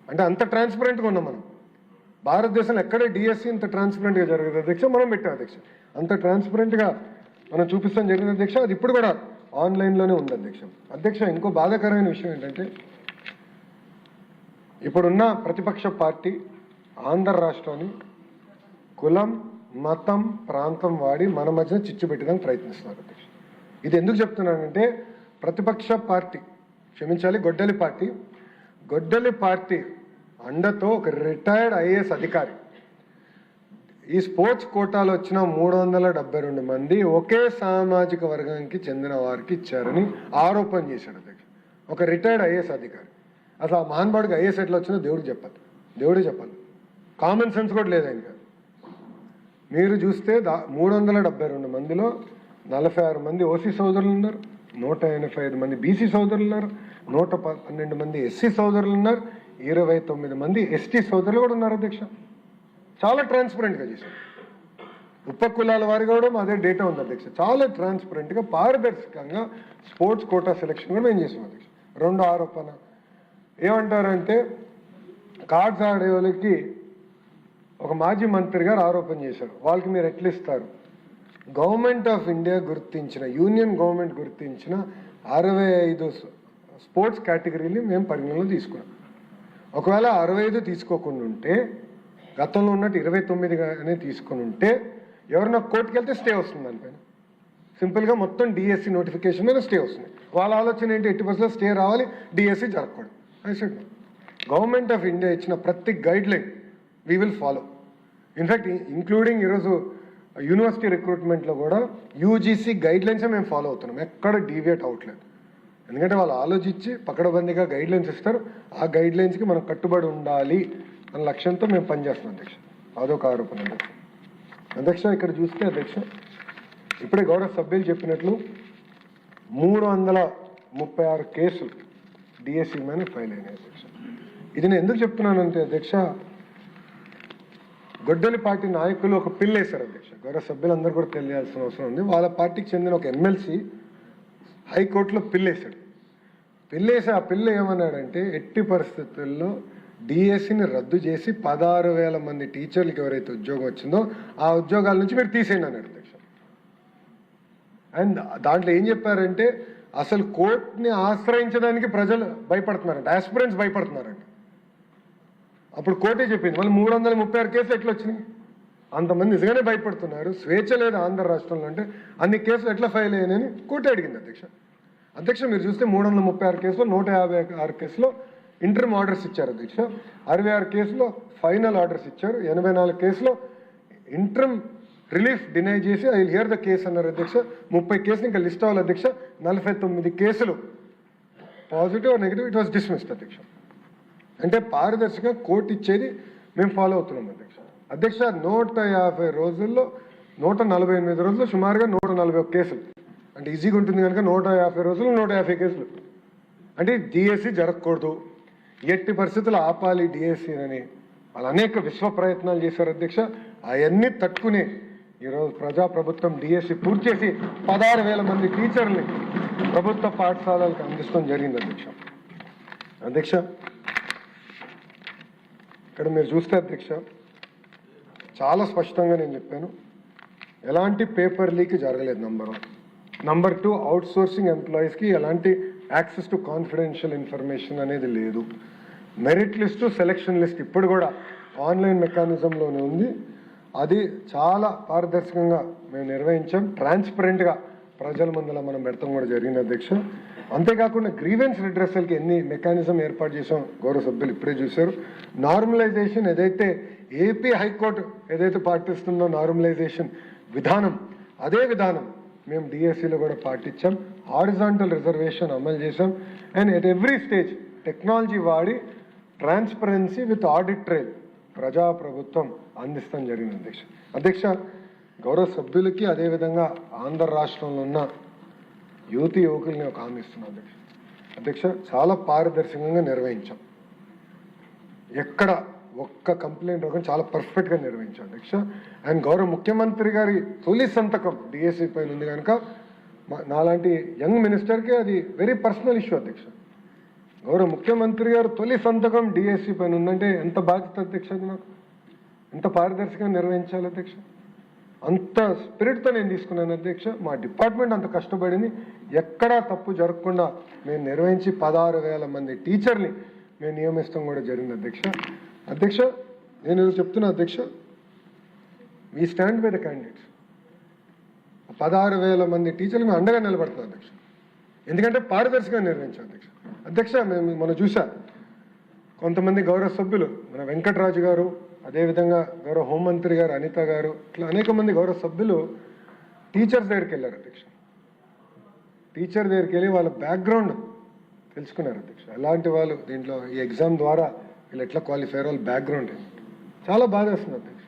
అంటే అంత ట్రాన్స్పరెంట్గా ఉన్నాం మనం. భారతదేశంలో ఎక్కడ డిఎస్సి ఇంత ట్రాన్స్పరెంట్గా జరగదు అధ్యక్ష. మనం పెట్టాం అధ్యక్ష, అంత ట్రాన్స్పరెంట్గా మనం చూపిస్తాం జరిగింది అధ్యక్ష. అది ఇప్పుడు కూడా ఆన్లైన్లోనే ఉంది అధ్యక్ష. అధ్యక్ష, ఇంకో బాధాకరమైన విషయం ఏంటంటే ఇప్పుడున్న ప్రతిపక్ష పార్టీ ఆంధ్ర రాష్ట్రాన్ని కులం, మతం, ప్రాంతం వాడి మన మధ్యన చిచ్చు పెట్టడానికి ప్రయత్నిస్తున్నారు అధ్యక్ష. ఇది ఎందుకు చెప్తున్నానంటే ప్రతిపక్ష పార్టీ, క్షమించాలి, గొడ్డలి పార్టీ అండతో ఒక రిటైర్డ్ ఐఏఎస్ అధికారి ఈ స్పోర్ట్స్ కోటాలో వచ్చిన 372 మంది ఒకే సామాజిక వర్గానికి చెందిన వారికి ఇచ్చారని ఆరోపణ చేశాడు అధ్యక్ష. ఒక రిటైర్డ్ ఐఏఎస్ అధికారి. అసలు ఆ మహానుభావుడికి ఐఏఎస్ ఎట్లా వచ్చిందో దేవుడే చెప్పాలి. కామన్ సెన్స్ కూడా లేదు ఇంకా. మీరు చూస్తే 372 మందిలో 46 మంది ఓసీ సోదరులు ఉన్నారు, 185 మంది బీసీ సోదరులు ఉన్నారు, 112 మంది ఎస్సీ సోదరులు ఉన్నారు, 29 మంది ఎస్టీ సోదరులు కూడా ఉన్నారు అధ్యక్ష. చాలా ట్రాన్స్పరెంట్గా చేశారు. ఉపకులాల వారి కూడా అదే డేటా ఉంది అధ్యక్ష. చాలా ట్రాన్స్పరెంట్గా పారదర్శకంగా స్పోర్ట్స్ కోటా సెలక్షన్ కూడా మేము చేసాం అధ్యక్ష. రెండో ఆరోపణ ఏమంటారంటే కార్డ్స్ ఆడే వాళ్ళకి ఒక మాజీ మంత్రి గారు ఆరోపణ చేశారు, వాళ్ళకి మీరు ఎట్లా ఇస్తారు? గవర్నమెంట్ ఆఫ్ ఇండియా గుర్తించిన, యూనియన్ గవర్నమెంట్ గుర్తించిన 65 స్పోర్ట్స్ కేటగిరీని మేము పరిగణలో తీసుకున్నాం. ఒకవేళ 65 తీసుకోకుండా ఉంటే, గతంలో ఉన్నట్టు 29గానే తీసుకుని ఉంటే ఎవరన్నా కోర్టుకు వెళ్తే స్టే వస్తుంది దానిపైన. సింపుల్గా మొత్తం డిఎస్సి నోటిఫికేషన్ మీద స్టే వస్తుంది. వాళ్ళ ఆలోచన ఏంటి? 80% స్టే రావాలి, డిఎస్సి జరగకూడదు. గవర్నమెంట్ ఆఫ్ ఇండియా ఇచ్చిన ప్రతి guide line we will follow. In fact including ఈరోజు యూనివర్సిటీ రిక్రూట్మెంట్లో కూడా యూజీసీ గైడ్ లైన్సే మేము ఫాలో అవుతున్నాం, ఎక్కడ డీవియేట్ అవ్వట్లేదు. ఎందుకంటే వాళ్ళు ఆలోచించి పకడబందీగా గైడ్ లైన్స్ ఇస్తారు, ఆ గైడ్ లైన్స్కి మనం కట్టుబడి ఉండాలి అన్న లక్ష్యంతో మేము పనిచేస్తున్నాం అధ్యక్ష. అదొక ఆరోపణ అధ్యక్ష. ఇక్కడ చూస్తే అధ్యక్ష, ఇప్పుడే గౌరవ సభ్యులు చెప్పినట్లు 336 కేసులు డిఎస్సి మీద ఫైల్ అయినాయి అధ్యక్ష. ఇది నేను ఎందుకు చెప్తున్నానంటే అధ్యక్ష, గొడ్డలి పార్టీ నాయకులు ఒక పిల్ వేశారు అధ్యక్ష. గౌరవ సభ్యులందరూ కూడా తెలియాల్సిన అవసరం ఉంది. వాళ్ళ పార్టీకి చెందిన ఒక ఎమ్మెల్సీ హైకోర్టులో పిల్ వేశాడు. పిల్లేసి ఆ పిల్ల ఏమన్నాడంటే ఎట్టి పరిస్థితుల్లో డిఎస్సిని రద్దు చేసి 16,000 మంది టీచర్లకు ఎవరైతే ఉద్యోగం వచ్చిందో ఆ ఉద్యోగాల నుంచి మీరు తీసేయండి అన్నాడు అధ్యక్ష. అండ్ దాంట్లో ఏం చెప్పారంటే అసలు కోర్టుని ఆశ్రయించడానికి ప్రజలు భయపడుతున్నారంట, ఆస్పిరెంట్స్ భయపడుతున్నారంట. అప్పుడు కోర్టే చెప్పింది మళ్ళీ 336 కేసులు ఎట్లా వచ్చినాయి? అంతమంది నిజంగానే భయపడుతున్నారు, స్వేచ్ఛ లేదు ఆంధ్ర రాష్ట్రంలో అంటే అన్ని కేసులు ఎట్లా ఫైల్ అయ్యాయని కోర్టు అడిగింది అధ్యక్ష. మీరు చూస్తే 336 కేసులో 156 కేసులో ఇంటర్మ్ ఆర్డర్స్ ఇచ్చారు అధ్యక్ష, 66 కేసులో ఫైనల్ ఆర్డర్స్ ఇచ్చారు, 84 కేసులో ఇంటర్మ్ రిలీఫ్ డినై చేసి I will here the case అన్నారు అధ్యక్ష. 30 కేసులు ఇంకా లిస్ట్ అవ్వాలి అధ్యక్ష. 49 కేసులు positive negative it was dismissed అధ్యక్ష. అంటే పారదర్శకంగా కోర్టు ఇచ్చేది మేము ఫాలో అవుతున్నాం అధ్యక్ష. 150 రోజుల్లో 148 రోజుల్లో సుమారుగా 141 కేసులు, అంటే ఈజీగా ఉంటుంది కనుక 150 రోజులు 150 కేసులు. అంటే డిఎస్సి జరగకూడదు, ఎట్టి పరిస్థితులు ఆపాలి డిఎస్సి అని వాళ్ళు అనేక విశ్వ ప్రయత్నాలు చేశారు అధ్యక్ష. అవన్నీ తట్టుకుని ఈరోజు ప్రజాప్రభుత్వం డిఎస్సి పూర్తి చేసి 16,000 మంది టీచర్ని ప్రభుత్వ పాఠశాలలకు అందిస్తాం జరిగింది అధ్యక్ష. ఇక్కడ మీరు చూస్తే అధ్యక్ష చాలా స్పష్టంగా నేను చెప్పాను, ఎలాంటి పేపర్ లీక్ జరగలేదు. నంబర్ 1. నంబర్ 2, అవుట్ సోర్సింగ్ ఎంప్లాయీస్కి ఎలాంటి యాక్సెస్ టు కాన్ఫిడెన్షియల్ ఇన్ఫర్మేషన్ అనేది లేదు. మెరిట్ లిస్టు, సెలక్షన్ లిస్ట్ ఇప్పుడు కూడా ఆన్లైన్ మెకానిజంలోనే ఉంది. అది చాలా పారదర్శకంగా మేము నిర్వహించాం, ట్రాన్స్పరెంట్గా ప్రజల ముందర మనం పెడతాం కూడా జరిగింది అధ్యక్ష. అంతేకాకుండా గ్రీవెన్స్ రిడ్రెసల్కి ఎన్ని మెకానిజం ఏర్పాటు చేసాం గౌరవ సభ్యులు ఇప్పుడే చూశారు. నార్మలైజేషన్ ఏదైతే ఏపీ హైకోర్టు ఏదైతే పాటిస్తుందో నార్మలైజేషన్ విధానం, అదే విధానం మేము డిఎస్సిలో కూడా పాటించాం. హారిజాంటల్ రిజర్వేషన్ అమలు చేసాం. And at every stage technology వాడి ట్రాన్స్పరెన్సీ విత్ ఆడిట్ ట్రైల్ ప్రజాప్రభుత్వం అందిస్తాం జరిగింది అధ్యక్ష. గౌరవ సభ్యులకి అదేవిధంగా ఆంధ్ర రాష్ట్రంలో ఉన్న యువతి యువకుల్ని ఒక హామీ ఇస్తున్నాం అధ్యక్ష. చాలా పారదర్శకంగా నిర్వహించాం, ఎక్కడ ఒక్క కంప్లైంట్ ఒక చాలా పర్ఫెక్ట్గా నిర్వహించాం అధ్యక్ష. అండ్ గౌరవ ముఖ్యమంత్రి గారి తొలి సంతకం డిఎస్సి పైన ఉంది కనుక నాలాంటి యంగ్ మినిస్టర్కి అది వెరీ పర్సనల్ ఇష్యూ అధ్యక్ష. గౌరవ ముఖ్యమంత్రి గారు తొలి సంతకం డిఎస్సి పైన ఉందంటే ఎంత బాధ్యత అధ్యక్ష. నాకు ఎంత పారదర్శకంగా నిర్వహించాలి అధ్యక్ష. అంత స్పిరిట్తో నేను తీసుకున్నాను అధ్యక్ష. మా డిపార్ట్మెంట్ అంత కష్టపడింది, ఎక్కడా తప్పు జరగకుండా మేము నిర్వహించి 16,000 మంది టీచర్ని మేము నియమిస్తాం కూడా జరిగింది అధ్యక్ష. అధ్యక్ష నేను చెప్తున్నా అధ్యక్ష, we stand by the candidates. 16,000 మంది టీచర్లు మేము అండగా నిలబడుతున్నాం అధ్యక్ష. ఎందుకంటే పారదర్శకంగా నిర్వహించాం అధ్యక్ష. అధ్యక్ష మనం చూసా కొంతమంది గౌరవ సభ్యులు, మన వెంకటరాజు గారు, అదేవిధంగా గౌరవ హోంమంత్రి గారు అనిత గారు, ఇట్లా అనేక మంది గౌరవ సభ్యులు టీచర్స్ దగ్గరికి వెళ్ళారు అధ్యక్ష. టీచర్ దగ్గరికి వెళ్ళి వాళ్ళ బ్యాక్గ్రౌండ్ తెలుసుకున్నారు అధ్యక్ష. ఎలాంటి వాళ్ళు దీంట్లో ఈ ఎగ్జామ్ ద్వారా వీళ్ళు ఎట్లా క్వాలిఫై అయ్యారు, వాళ్ళ బ్యాక్గ్రౌండ్ చాలా బాధ వేస్తుంది అధ్యక్ష.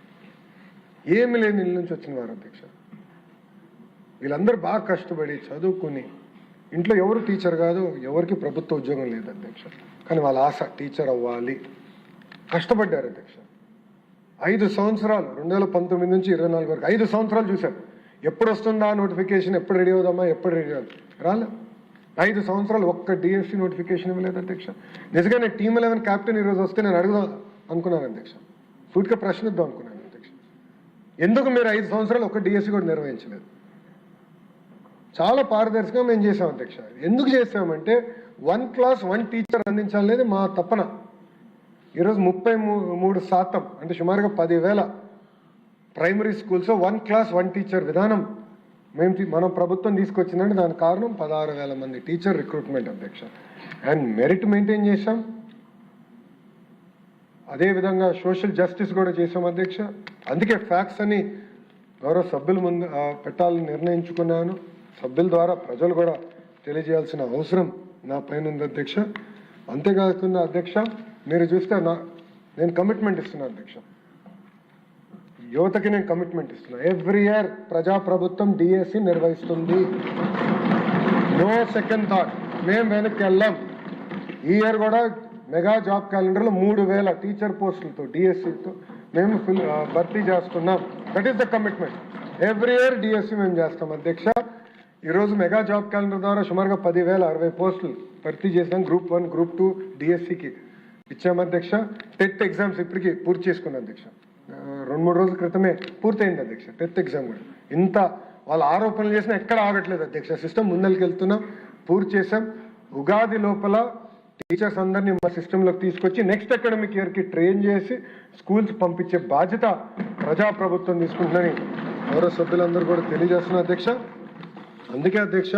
ఏమి లేని ఇళ్ళ నుంచి వచ్చిన వారు అధ్యక్ష. వీళ్ళందరూ బాగా కష్టపడి చదువుకుని, ఇంట్లో ఎవరు టీచర్ కాదు, ఎవరికి ప్రభుత్వ ఉద్యోగం లేదు అధ్యక్ష, కానీ వాళ్ళ ఆశ టీచర్ అవ్వాలి, కష్టపడ్డారు అధ్యక్ష. 5 సంవత్సరాలు 2019 నుంచి 24 వరకు 5 సంవత్సరాలు చూశారు. ఎప్పుడు వస్తుందా నోటిఫికేషన్, ఎప్పుడు రెడీ అవుదామా, ఎప్పుడు రెడీ అవుతుంది, రాలే. 5 సంవత్సరాలు ఒక్క డిఎస్సి నోటిఫికేషన్ ఇవ్వలేదు అధ్యక్ష. నిజంగా నేను టీమ్ 11 క్యాప్టెన్ ఈరోజు వస్తే నేను అడుగుదాం అనుకున్నాను అధ్యక్ష, సూట్గా ప్రశ్నిద్దాం అనుకున్నాను అధ్యక్ష. ఎందుకు మీరు 5 సంవత్సరాలు ఒక్క డిఎస్సి కూడా నిర్వహించలేదు? చాలా పారదర్శకంగా మేము చేసాం అధ్యక్ష. ఎందుకు చేసామంటే 1 క్లాస్ 1 టీచర్ అందించాలనేది మా తపన. ఈరోజు 33% అంటే సుమారుగా 10,000 ప్రైమరీ స్కూల్స్ 1 క్లాస్ 1 టీచర్ విధానం మన ప్రభుత్వం తీసుకొచ్చిందంటే దానికి కారణం 16,000 మంది టీచర్ రిక్రూట్మెంట్ అధ్యక్ష. అండ్ మెరిట్ మెయింటైన్ చేశాం, అదేవిధంగా సోషల్ జస్టిస్ కూడా చేసాం అధ్యక్ష. అందుకే ఫ్యాక్ట్స్ అని గౌరవ సభ్యుల ముందు పెట్టాలని నిర్ణయించుకున్నాను. సభ్యుల ద్వారా ప్రజలు కూడా తెలియజేయాల్సిన అవసరం నా పైన ఉంది అధ్యక్ష. అంతేకాకుండా అధ్యక్ష మీరు చూస్తే నేను కమిట్మెంట్ ఇస్తున్నాను అధ్యక్ష, యువతకి నేను కమిట్మెంట్ ఇస్తున్నాను. ఎవ్రీ ఇయర్ ప్రజాప్రభుత్వం డిఎస్సి నిర్వహిస్తుంది, నో సెకండ్ థాట్, మేము వెనక్కి వెళ్ళాం. ఈ ఇయర్ కూడా మెగా జాబ్ క్యాలెండర్లో 3,000 టీచర్ పోస్టులతో డిఎస్సితో మేము భర్తీ చేస్తున్నాం. That is the commitment. Every year DSC మేము చేస్తాం అధ్యక్ష. ఈరోజు మెగా జాబ్ క్యాలెండర్ ద్వారా సుమారుగా 10,060 పోస్టులు భర్తీ చేసాం. గ్రూప్ 1 గ్రూప్ 2 డిఎస్సికి ఇచ్చాం అధ్యక్ష. టెట్ ఎగ్జామ్స్ ఇప్పటికీ పూర్తి చేసుకున్నాం అధ్యక్ష. 2-3 రోజుల క్రితమే పూర్తయింది అధ్యక్ష టెట్ ఎగ్జామ్ కూడా. ఇంత వాళ్ళ ఆరోపణలు చేసినా ఎక్కడ ఆగట్లేదు అధ్యక్ష. సిస్టమ్ ముందరికి వెళ్తున్నాం, పూర్తి చేసాం. ఉగాది లోపల టీచర్స్ అందరినీ మా సిస్టంలోకి తీసుకొచ్చి నెక్స్ట్ అకాడమిక్ ఇయర్కి ట్రైన్ చేసి స్కూల్స్ పంపించే బాధ్యత ప్రజాప్రభుత్వం తీసుకుంటుందని గౌరవ సభ్యులందరూ కూడా తెలియజేస్తున్నారు అధ్యక్ష. అందుకే అధ్యక్ష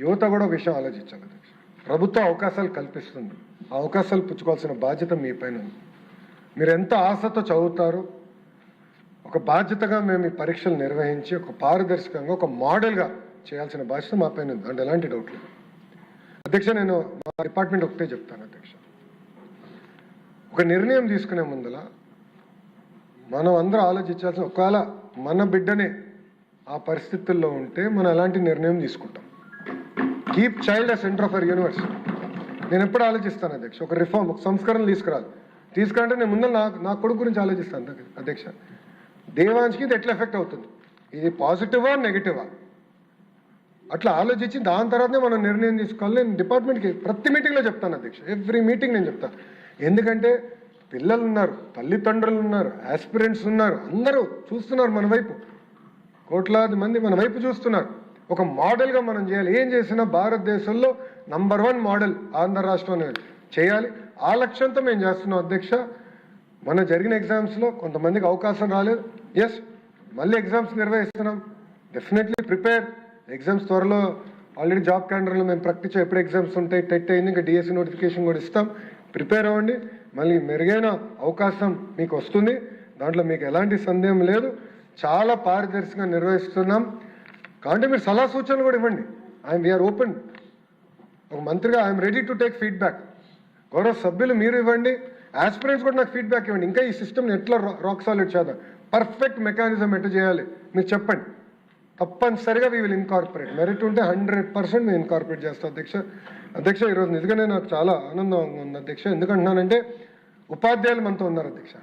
యువత కూడా విషయం ఆలోచించాలి అధ్యక్ష. ప్రభుత్వం అవకాశాలు కల్పిస్తుంది, ఆ అవకాశాలు పుచ్చుకోవాల్సిన బాధ్యత మీ పైన ఉంది. మీరు ఎంత ఆశతో చదువుతారో, ఒక బాధ్యతగా మేము ఈ పరీక్షలు నిర్వహించి ఒక పారదర్శకంగా ఒక మోడల్గా చేయాల్సిన బాధ్యత మా పైన ఉంది, అంటే ఎలాంటి డౌట్ లేదు అధ్యక్ష. నేను మా డిపార్ట్మెంట్ ఒకటే చెప్తాను అధ్యక్ష, ఒక నిర్ణయం తీసుకునే ముందల మనం అందరూ ఆలోచించాల్సిన, ఒకవేళ మన బిడ్డనే ఆ పరిస్థితుల్లో ఉంటే మనం ఎలాంటి నిర్ణయం తీసుకుంటాం. Keep child a centre of our universe. నేను ఎప్పుడు ఆలోచిస్తాను అధ్యక్ష, ఒక రిఫార్మ్, ఒక సంస్కరణ తీసుకురాలంటే నేను ముందు నా కొడుకు గురించి ఆలోచిస్తాను అధ్యక్ష. దేవాంశ్కి ఇది ఎట్లా ఎఫెక్ట్ అవుతుంది, ఇది పాజిటివా నెగిటివా, అట్లా ఆలోచించి దాని తర్వాతనే మనం నిర్ణయం తీసుకోవాలి. నేను డిపార్ట్మెంట్కి ప్రతి మీటింగ్లో చెప్తాను అధ్యక్ష, ఎవ్రీ మీటింగ్ నేను చెప్తాను. ఎందుకంటే పిల్లలు ఉన్నారు, తల్లిదండ్రులు ఉన్నారు, ఆస్పిరెంట్స్ ఉన్నారు, అందరూ చూస్తున్నారు మన వైపు, కోట్లాది మంది మన వైపు చూస్తున్నారు. ఒక మోడల్గా మనం చేయాలి. ఏం చేసినా భారతదేశంలో నంబర్ 1 మోడల్ ఆంధ్ర రాష్ట్రం చేయాలి. ఆ లక్ష్యంతో మేము చేస్తున్నాం అధ్యక్ష. మన జరిగిన ఎగ్జామ్స్లో కొంతమందికి అవకాశం రాలేదు, ఎస్ మళ్ళీ ఎగ్జామ్స్ నిర్వహిస్తున్నాం. Definitely prepare. ఎగ్జామ్స్ త్వరలో ఆల్రెడీ జాబ్ క్యాలెండర్లో మేము ప్రకటించాం ఎప్పుడు ఎగ్జామ్స్ ఉంటాయి. టెట్ అయింది, ఇంకా డిఎస్సి నోటిఫికేషన్ కూడా ఇస్తాం. ప్రిపేర్ అవ్వండి, మళ్ళీ మెరుగైన అవకాశం మీకు వస్తుంది, దాంట్లో మీకు ఎలాంటి సందేహం లేదు. చాలా పారదర్శకంగా నిర్వహిస్తున్నాం. కాబట్టి మీరు సలహా సూచనలు కూడా ఇవ్వండి. We are open. ఒక మంత్రిగా I'm ready to take feedback. గౌరవ సభ్యులు మీరు ఇవ్వండి, ఆస్పిరెంట్స్ కూడా నాకు ఫీడ్బ్యాక్ ఇవ్వండి. ఇంకా ఈ సిస్టమ్ని ఎట్లా రాక్ సాలిడ్ చేద్దాం, పర్ఫెక్ట్ మెకానిజం ఎట్లా చేయాలి మీరు చెప్పండి. తప్పనిసరిగా వీ విల్ ఇన్కార్పొరేట్. మెరిట్ ఉంటే 100% మేము ఇన్కార్పొరేట్ చేస్తాం అధ్యక్ష. ఈరోజు నిజంగానే నాకు చాలా ఆనందంగా ఉంది అధ్యక్ష. ఎందుకంటున్నానంటే ఉపాధ్యాయులు మనతో ఉన్నారు అధ్యక్ష.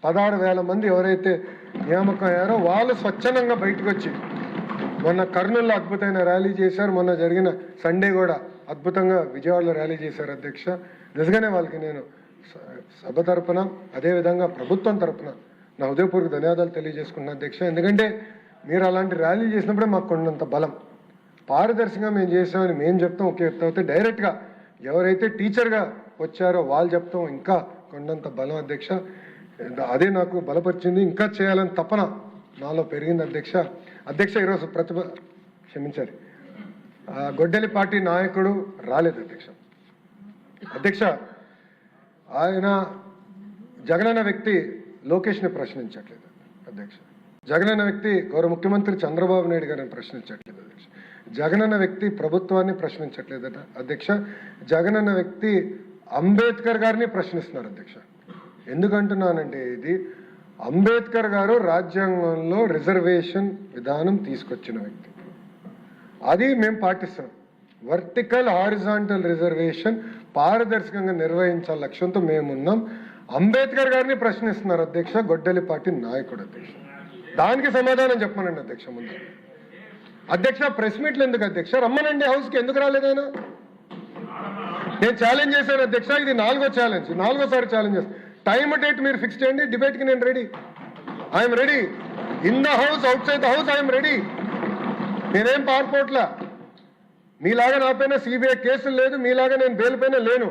16,000 మంది ఎవరైతే నియామకం అయ్యారో వాళ్ళు స్వచ్ఛందంగా బయటకు వచ్చి మొన్న కర్నూలులో అద్భుతమైన ర్యాలీ చేశారు. మొన్న జరిగిన సండే కూడా అద్భుతంగా విజయవాడలో ర్యాలీ చేశారు అధ్యక్ష. నిజంగానే వాళ్ళకి నేను సభ తరపున అదేవిధంగా ప్రభుత్వం తరపున నా హృదయపూర్వక ధన్యవాదాలు తెలియజేసుకుంటున్నాను అధ్యక్ష. ఎందుకంటే మీరు అలాంటి ర్యాలీ చేసినప్పుడే మాకు కొండంత బలం. పారదర్శకంగా మేము చేసామని మేము చెప్తాం ఒకే అయితే డైరెక్ట్గా ఎవరైతే టీచర్గా వచ్చారో వాళ్ళు చెప్తాం ఇంకా కొండంత బలం అధ్యక్ష. అదే నాకు బలపరిచింది, ఇంకా చేయాలని తపన నాలో పెరిగింది అధ్యక్ష. అధ్యక్ష ఈరోజు క్షమించాలి, గొడ్డలి పార్టీ నాయకుడు రాలేదు అధ్యక్ష. అధ్యక్ష ఆయన జగనన్న వ్యక్తి లోకేష్ని ప్రశ్నించట్లేదు అధ్యక్ష. జగనన్న వ్యక్తి గౌరవ ముఖ్యమంత్రి చంద్రబాబు నాయుడు గారిని ప్రశ్నించట్లేదు అధ్యక్ష. జగనన్న వ్యక్తి ప్రభుత్వాన్ని ప్రశ్నించట్లేదట అధ్యక్ష. జగనన్న వ్యక్తి అంబేద్కర్ గారిని ప్రశ్నిస్తున్నారు అధ్యక్ష. ఎందుకంటున్నానంటే ఇది అంబేద్కర్ గారు రాజ్యాంగంలో రిజర్వేషన్ విధానం తీసుకొచ్చిన వ్యక్తి, అది మేము పాటిస్తున్నాం. వర్టికల్ హారిజాంటల్ రిజర్వేషన్ పారదర్శకంగా నిర్వహించాల లక్ష్యంతో మేమున్నాం. అంబేద్కర్ గారిని ప్రశ్నిస్తున్నారు అధ్యక్ష గొడ్డలి పార్టీ నాయకుడు అధ్యక్ష. దానికి సమాధానం చెప్పమనండి అధ్యక్ష. ముందు అధ్యక్ష ప్రెస్ మీట్లు ఎందుకు అధ్యక్ష? రమ్మనండి హౌస్కి, ఎందుకు రాలేదైనా? నేను ఛాలెంజ్ చేశాను అధ్యక్ష, ఇది 4వ ఛాలెంజ్, 4వసారి ఛాలెంజ్ చేస్తాను. టైం డేట్ మీరు ఫిక్స్ చేయండి, డిబేట్కి నేను ready. I'm ready in the house, out side the house, I'm ready. నేనేం పారిపోట్లా, మీలాగా నా పైన సిబిఐ కేసులు లేదు, మీలాగా నేను బెయిల్ పైన లేను.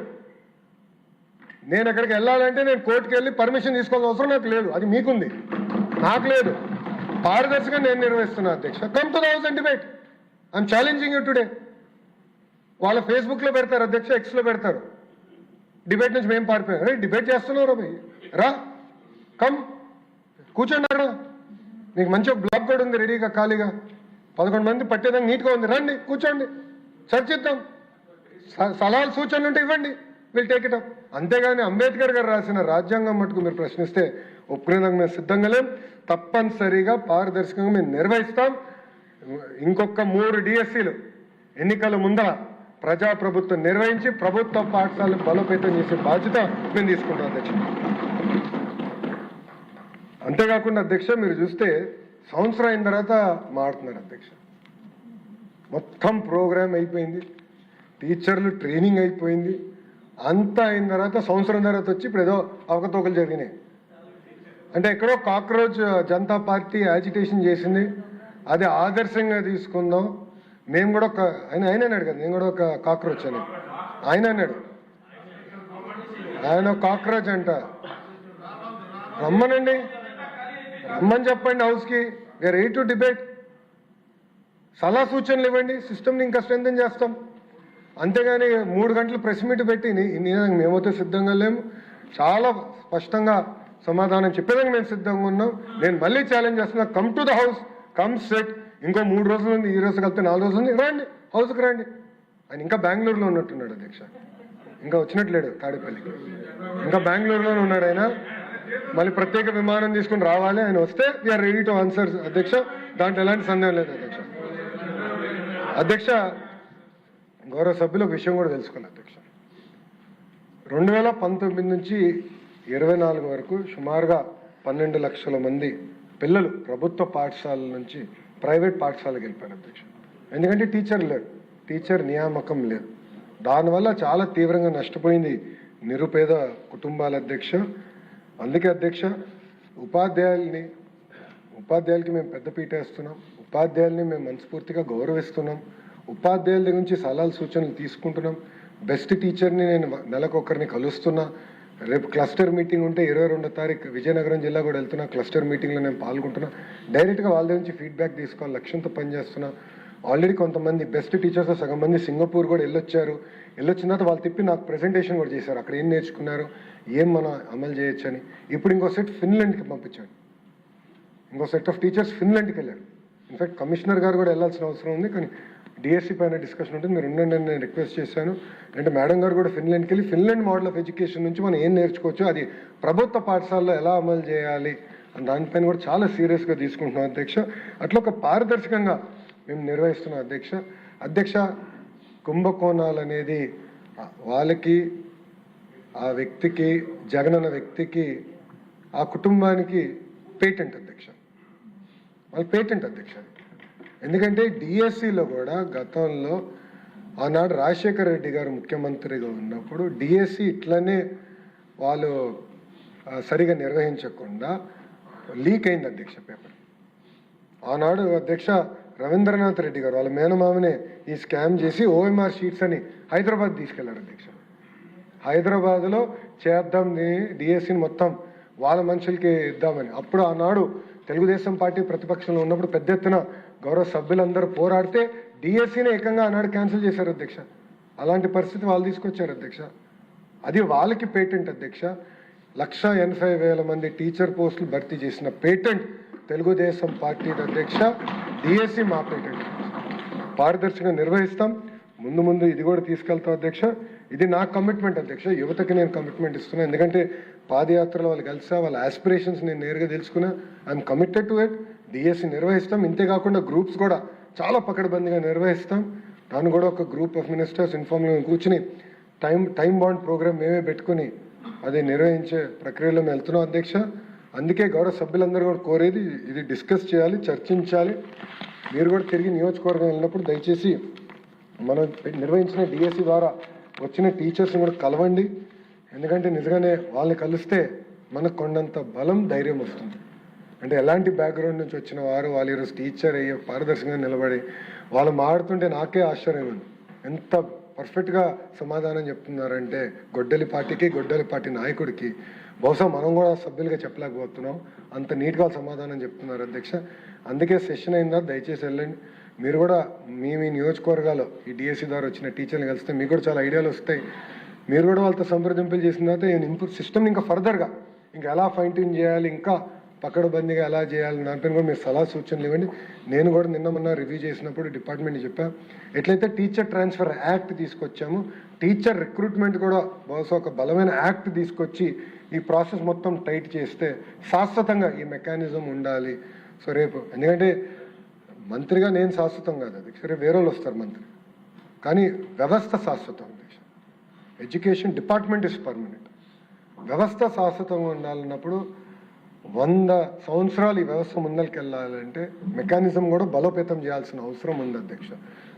నేను అక్కడికి వెళ్ళాలంటే నేను కోర్టుకు వెళ్ళి పర్మిషన్ తీసుకోవాల్సిన అవసరం నాకు లేదు, అది మీకుంది, నాకు లేదు. పారదర్శకంగా నేను నిర్వహిస్తున్నా అధ్యక్ష. Come to the house and debate. I'm challenging you today. వాళ్ళ ఫేస్బుక్లో పెడతారు అధ్యక్ష, ఎక్స్లో పెడతారు, డిబేట్ నుంచి మేము పారిపోయాం. అరే డిబేట్ చేస్తున్నారు భయ్, రా కమ్ కూర్చోండి రా. మీకు మంచిగా బ్లాక్ కూడా ఉంది రెడీగా, ఖాళీగా 11 మంది పట్టేదానికి నీట్గా ఉంది, రండి కూర్చోండి, చర్చిద్దాం. సలహాలు సూచనలు ఉంటే ఇవ్వండి, విల్ టేక్ ఇట్ అప్. అంతేగాని అంబేద్కర్ గారు రాసిన రాజ్యాంగం మటుకు మీరు ప్రశ్నిస్తే ఒప్పుకునేందుకు మేము సిద్ధంగా లేం. తప్పనిసరిగా పారదర్శకంగా మేము నిర్వహిస్తాం. ఇంకొక 3 డిఎస్సీలు ఎన్నికల ముందర ప్రజాప్రభుత్వం నిర్వహించి ప్రభుత్వ పాఠశాలను బలోపేతం చేసే బాధ్యత మేము తీసుకుంటాం అధ్యక్ష. అంతేకాకుండా అధ్యక్ష మీరు చూస్తే సంవత్సరం అయిన తర్వాత మారుతున్నారు అధ్యక్ష. మొత్తం ప్రోగ్రామ్ అయిపోయింది, టీచర్లు ట్రైనింగ్ అయిపోయింది, అంతా అయిన తర్వాత సంవత్సరం తర్వాత వచ్చి ఇప్పుడు ఏదో అవకతవకలు జరిగినాయి. అంటే ఎక్కడో కాక్రోచ్ జనతా పార్టీ యాజిటేషన్ చేసింది, అది ఆదర్శంగా తీసుకుందాం. మేము కూడా ఆయన అన్నాడు కదా, నేను కూడా ఒక కాక్రోచ్ అని ఆయన అన్నాడు. ఆయన కాక్రోచ్ అంట. రమ్మనండి, రమ్మని చెప్పండి హౌస్కి, వీఆర్ రెడీ టు డిబేట్. సలహా సూచనలు ఇవ్వండి, సిస్టమ్ని ఇంకా స్ట్రెంథెన్ చేస్తాం. అంతేగాని 3 గంటలు ప్రెస్ మీట్ పెట్టి మేమైతే సిద్ధంగా లేము. చాలా స్పష్టంగా సమాధానం చెప్పేదానికి మేము సిద్ధంగా ఉన్నాం. నేను మళ్ళీ ఛాలెంజ్ చేస్తున్నా, come to the house, come set. ఇంకో 3 రోజులు ఉంది, ఈ రోజు కలిపితే 4 రోజులు ఉంది, రండి హౌస్కి రండి. ఆయన ఇంకా బెంగళూరులో ఉన్నట్టున్నాడు అధ్యక్ష, ఇంకా వచ్చినట్లేడు తాడేపల్లికి, ఇంకా బెంగళూరులోనే ఉన్నాడు ఆయన. మళ్ళీ ప్రత్యేక విమానం తీసుకుని రావాలి, ఆయన వస్తే వీఆర్ రెడీ టు ఆన్సర్ అధ్యక్ష. దాంట్లో ఎలాంటి సందేహం లేదు అధ్యక్ష. అధ్యక్ష గౌరవ సభ్యులు ఒక విషయం కూడా తెలుసుకోవాలి అధ్యక్ష. 2019 నుంచి 24 వరకు సుమారుగా 12 లక్షల మంది పిల్లలు ప్రభుత్వ పాఠశాలల నుంచి ప్రైవేట్ పాఠశాలకు వెళ్ళిపోయారు అధ్యక్ష. ఎందుకంటే టీచర్ లేరు, టీచర్ నియామకం లేదు. దానివల్ల చాలా తీవ్రంగా నష్టపోయింది నిరుపేద కుటుంబాల అధ్యక్ష. అందుకే అధ్యక్ష ఉపాధ్యాయులకి మేము పెద్దపీట వేస్తున్నాం, ఉపాధ్యాయుల్ని మేము మనస్ఫూర్తిగా గౌరవిస్తున్నాం, ఉపాధ్యాయుల దగ్గర నుంచి సలహాలు సూచనలు తీసుకుంటున్నాం. బెస్ట్ టీచర్ని నేను నెలకొకరిని కలుస్తున్నా. రేపు క్లస్టర్ మీటింగ్ ఉంటే 22వ తారీఖు విజయనగరం జిల్లా కూడా వెళ్తున్నా. క్లస్టర్ మీటింగ్లో నేను పాల్గొంటున్నా. డైరెక్ట్గా వాళ్ళ దగ్గర నుంచి ఫీడ్బ్యాక్ తీసుకోవాలి లక్ష్యంతో పనిచేస్తున్నా. ఆల్రెడీ కొంతమంది బెస్ట్ టీచర్స్ సగం మంది సింగపూర్ కూడా వెళ్ళొచ్చారు. వెళ్ళొచ్చిన తర్వాత వాళ్ళు తిప్పి నాకు ప్రెజెంటేషన్ కూడా చేశారు, అక్కడ ఏం నేర్చుకున్నారు, ఏం మనం అమలు చేయొచ్చు అని. ఇప్పుడు ఇంకో సెట్ ఫిన్లాండ్కి పంపించాడు, ఇంకో సెట్ ఆఫ్ టీచర్స్ ఫిన్లాండ్కి వెళ్ళారు. ఇన్ఫాక్ట్ కమిషనర్ గారు కూడా వెళ్ళాల్సిన అవసరం ఉంది, కానీ డిఎస్సీ పైన డిస్కషన్ ఉంటుంది, మీరు ఉండండి అని నేను రిక్వెస్ట్ చేశాను. అంటే మేడం గారు కూడా ఫిన్లాండ్కి వెళ్ళి ఫిన్లాండ్ మోడల్ ఆఫ్ ఎడ్యుకేషన్ నుంచి మనం ఏం నేర్చుకోవచ్చు, అది ప్రభుత్వ పాఠశాలలో ఎలా అమలు చేయాలి అని దానిపైన కూడా చాలా సీరియస్గా తీసుకుంటున్నాం అధ్యక్ష. అట్లా ఒక పారదర్శకంగా మేము నిర్వహిస్తున్నాం అధ్యక్ష. అధ్యక్ష కుంభకోణాలు అనేది వాళ్ళకి, ఆ వ్యక్తికి, జగనన్న వ్యక్తికి, ఆ కుటుంబానికి పేటెంట్ అధ్యక్ష, వాళ్ళ పేటెంట్ అధ్యక్ష. ఎందుకంటే డిఎస్సిలో కూడా గతంలో ఆనాడు రాజశేఖర రెడ్డి గారు ముఖ్యమంత్రిగా ఉన్నప్పుడు డిఎస్సి ఇట్లనే వాళ్ళు సరిగా నిర్వహించకుండా లీక్ అయింది అధ్యక్ష పేపర్. ఆనాడు అధ్యక్ష రవీంద్రనాథ్ రెడ్డి గారు వాళ్ళ మేనమామనే ఈ స్కామ్ చేసి ఓఎంఆర్ షీట్స్ అని హైదరాబాద్ తీసుకెళ్లారు అధ్యక్ష. హైదరాబాద్లో చేద్దాం డిఎస్సిని మొత్తం వాళ్ళ మనుషులకి ఇద్దామని. అప్పుడు ఆనాడు తెలుగుదేశం పార్టీ ప్రతిపక్షంలో ఉన్నప్పుడు పెద్ద ఎత్తున గౌరవ సభ్యులందరూ పోరాడితే డిఎస్సిని ఏకంగా ఆనాడు క్యాన్సిల్ చేశారు అధ్యక్ష. అలాంటి పరిస్థితి వాళ్ళు తీసుకొచ్చారు అధ్యక్ష. అది వాళ్ళకి పేటెంట్ అధ్యక్ష. 1,80,000 మంది టీచర్ పోస్టులు భర్తీ చేసిన పేటెంట్ తెలుగుదేశం పార్టీ అధ్యక్ష. డిఎస్సి మా పేటెంట్. పారదర్శకంగా నిర్వహిస్తాం. ముందు ఇది కూడా తీసుకెళ్తాం అధ్యక్ష. ఇది నా కమిట్మెంట్ అధ్యక్ష. యువతకి నేను కమిట్మెంట్ ఇస్తున్నా. ఎందుకంటే పాదయాత్రలో వాళ్ళు కలిసా వాళ్ళ ఆస్పిరేషన్స్ నేను నేరుగా తెలుసుకున్నా. I'm committed to it. DSC నిర్వహిస్తాం. ఇంతేకాకుండా గ్రూప్స్ కూడా చాలా పకడ్బందీగా నిర్వహిస్తాం. దాన్ని కూడా ఒక గ్రూప్ ఆఫ్ మినిస్టర్స్ ఇన్ఫార్మ్గా కూర్చుని టైం బాండ్ ప్రోగ్రామ్ మేమే పెట్టుకుని అది నిర్వహించే ప్రక్రియలో మేము వెళ్తున్నాం అధ్యక్ష. అందుకే గౌరవ సభ్యులందరూ కూడా కోరేది ఇది డిస్కస్ చేయాలి, చర్చించాలి. మీరు కూడా తిరిగి నియోజకవర్గం వెళ్ళినప్పుడు దయచేసి మనం నిర్వహించిన డిఎస్సి ద్వారా వచ్చిన టీచర్స్ని కూడా కలవండి. ఎందుకంటే నిజంగానే వాళ్ళని కలిస్తే మనకు కొండంత బలం, ధైర్యం వస్తుంది. అంటే ఎలాంటి బ్యాక్గ్రౌండ్ నుంచి వచ్చిన వారు వాళ్ళు ఈరోజు టీచర్ అయ్యి పారదర్శకంగా నిలబడి వాళ్ళు మాడుతుంటే నాకే ఆశ్చర్యం ఉంది. ఎంత పర్ఫెక్ట్గా సమాధానం చెప్తున్నారంటే గొడ్డలి పార్టీ నాయకుడికి బహుశా మనం కూడా సభ్యులుగా చెప్పలేకపోతున్నాం. అంత నీట్గా సమాధానం చెప్తున్నారు అధ్యక్ష. అందుకే సెషన్ అయిందా దయచేసి వెళ్ళండి. మీరు కూడా మీ నియోజకవర్గాల్లో ఈ డిఎస్సి ద్వారా వచ్చిన టీచర్ని కలిస్తే మీకు కూడా చాలా ఐడియాలు వస్తాయి. మీరు కూడా వాళ్ళతో సంప్రదింపులు చేసిన తర్వాత ఇంప్రూవ్ సిస్టమ్ ఇంకా ఫర్దర్గా ఇంకా ఎలా ఫైన్ ట్యూన్ చేయాలి, ఇంకా పకడ్బందీగా ఎలా చేయాలి దానిపైన కూడా మీరు సలహా సూచనలు ఇవ్వండి. నేను కూడా మొన్న రివ్యూ చేసినప్పుడు డిపార్ట్మెంట్ చెప్పాను. ఎట్లయితే టీచర్ ట్రాన్స్ఫర్ యాక్ట్ తీసుకొచ్చాము, టీచర్ రిక్రూట్మెంట్ కూడా బహుశా ఒక బలమైన యాక్ట్ తీసుకొచ్చి ఈ ప్రాసెస్ మొత్తం టైట్ చేస్తే శాశ్వతంగా ఈ మెకానిజం ఉండాలి. సో రేపు ఎందుకంటే మంత్రిగా నేను శాశ్వతం కాదు అది, సరే వేరే వాళ్ళు వస్తారు మంత్రి, కానీ వ్యవస్థ శాశ్వతం. Education department is permanent. వ్యవస్థ శాశ్వతంగా ఉండాలన్నప్పుడు 100 సంవత్సరాలు ఈ వ్యవస్థ ముందరికి వెళ్ళాలంటే మెకానిజం కూడా బలోపేతం చేయాల్సిన అవసరం ఉంది అధ్యక్ష.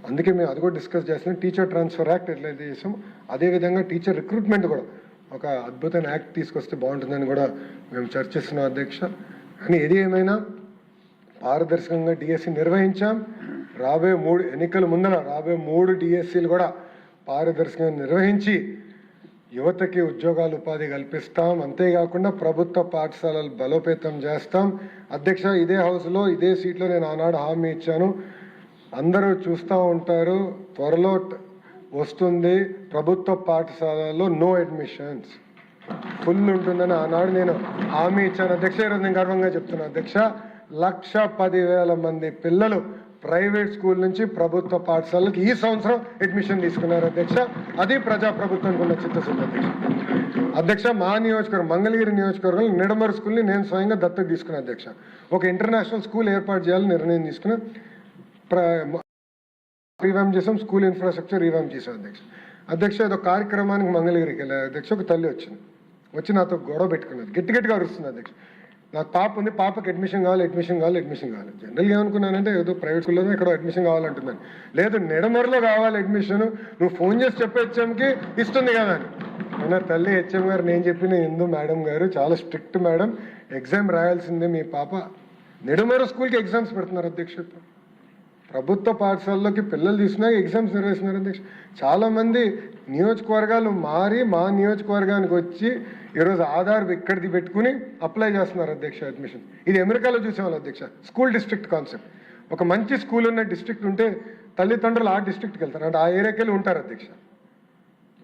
అందుకే మేము అది కూడా డిస్కస్ చేస్తున్నాం. టీచర్ ట్రాన్స్ఫర్ యాక్ట్ ఎట్లయితే చేసాం అదేవిధంగా టీచర్ రిక్రూట్మెంట్ కూడా ఒక అద్భుతమైన యాక్ట్ తీసుకొస్తే బాగుంటుందని కూడా మేము చర్చిస్తున్నాం అధ్యక్ష. కానీ ఏది ఏమైనా పారదర్శకంగా డిఎస్సి నిర్వహించాం. రాబోయే 3 ఎన్నికల ముందర రాబోయే 3 డిఎస్సీలు కూడా పారదర్శకంగా నిర్వహించి యువతకి ఉద్యోగాలు ఉపాధి కల్పిస్తాం. అంతేకాకుండా ప్రభుత్వ పాఠశాలలు బలోపేతం చేస్తాం అధ్యక్ష. ఇదే హౌస్లో ఇదే సీట్లో నేను ఆనాడు హామీ ఇచ్చాను. అందరూ చూస్తూ ఉంటారు, త్వరలో వస్తుంది ప్రభుత్వ పాఠశాలల్లో నో అడ్మిషన్స్ ఫుల్ ఉంటుందని ఆనాడు నేను హామీ ఇచ్చాను అధ్యక్ష. ఈరోజు నేను గర్వంగా చెప్తున్నాను అధ్యక్ష. 1,10,000 మంది పిల్లలు ప్రైవేట్ స్కూల్ నుంచి ప్రభుత్వ పాఠశాలలకు ఈ సంవత్సరం అడ్మిషన్ తీసుకున్నారు అధ్యక్ష. అది ప్రజాప్రభుత్వానికి ఉన్న చిత్తశుద్ధి అధ్యక్ష. మా నియోజకవర్గం మంగళగిరి నియోజకవర్గంలో నిడమరు స్కూల్ని నేను స్వయంగా దత్తత తీసుకున్నాను అధ్యక్ష. ఒక ఇంటర్నేషనల్ స్కూల్ ఏర్పాటు చేయాలని నిర్ణయం తీసుకున్నా. రీవ్యాంప్ చేసాం, స్కూల్ ఇన్ఫ్రాస్ట్రక్చర్ రీవ్యాంప్ చేసాం అధ్యక్ష. ఏదో కార్యక్రమానికి మంగళగిరికి వెళ్ళారు అధ్యక్ష. ఒక తల్లి వచ్చి నాతో గొడవ పెట్టుకున్నది, గట్టిగా అరుస్తుంది అధ్యక్ష. నాకు పాప ఉంది, పాపకి అడ్మిషన్ కావాలి. జనరల్గా ఏమనుకున్నానంటే ఏదో ప్రైవేట్ స్కూల్లో ఇక్కడ అడ్మిషన్ కావాలంటుందని. లేదు, నిడమరులో కావాలి అడ్మిషన్, నువ్వు ఫోన్ చేసి చెప్పే హెచ్ఎంకి ఇస్తుంది కదా అని అన్న. తల్లి హెచ్ఎం గారు నేను చెప్పిన ఎందు మేడం గారు చాలా స్ట్రిక్ట్ మేడం, ఎగ్జామ్ రాయాల్సిందే మీ పాప. నిడమరు స్కూల్కి ఎగ్జామ్స్ పెడుతున్నారు అధ్యక్ష. ప్రభుత్వ పాఠశాలలోకి పిల్లలు తీసుకున్నాక ఎగ్జామ్స్ నిర్వహిస్తున్నారు అధ్యక్ష. చాలామంది నియోజకవర్గాలు మారి మా నియోజకవర్గానికి వచ్చి ఈరోజు ఆధార్ ఇక్కడిది పెట్టుకుని అప్లై చేస్తున్నారు అధ్యక్ష అడ్మిషన్. ఇది అమెరికాలో చూసేవాళ్ళు అధ్యక్ష. School district concept. ఒక మంచి స్కూల్ ఉన్న డిస్ట్రిక్ట్ ఉంటే తల్లిదండ్రులు ఆ డిస్ట్రిక్ట్కి వెళ్తారు, అంటే ఆ ఏరియాకి వెళ్ళి ఉంటారు అధ్యక్ష.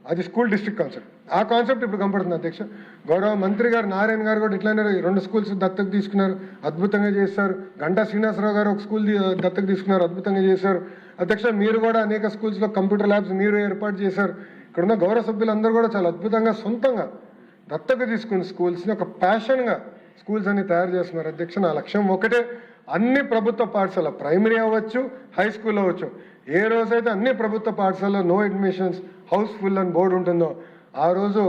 అది స్కూల్ డిస్ట్రిక్ట్ కాన్సెప్ట్. ఆ కాన్సెప్ట్ ఇప్పుడు కనపడుతుంది అధ్యక్ష. గౌరవ మంత్రి గారు నారాయణ గారు కూడా ఇట్లానే 2 స్కూల్స్ దత్తత తీసుకున్నారు, అద్భుతంగా చేశారు. గంటా శ్రీనివాసరావు గారు ఒక స్కూల్ దత్తత తీసుకున్నారు, అద్భుతంగా చేశారు అధ్యక్ష. మీరు కూడా అనేక స్కూల్స్లో కంప్యూటర్ ల్యాబ్స్ మీరు ఏర్పాటు చేశారు. ఇక్కడ ఉన్న గౌరవ సభ్యులందరూ కూడా చాలా అద్భుతంగా సొంతంగా దత్తత తీసుకున్న స్కూల్స్ని ఒక ప్యాషన్గా స్కూల్స్ అన్ని తయారు చేస్తున్నారు అధ్యక్ష. నా లక్ష్యం ఒకటే, అన్ని ప్రభుత్వ పాఠశాల ప్రైమరీ అవ్వచ్చు, హై స్కూల్ అవ్వచ్చు, ఏ రోజైతే అన్ని ప్రభుత్వ పాఠశాలలో నో అడ్మిషన్స్ హౌస్ఫుల్ అని బోర్డు ఉంటుందో ఆ రోజు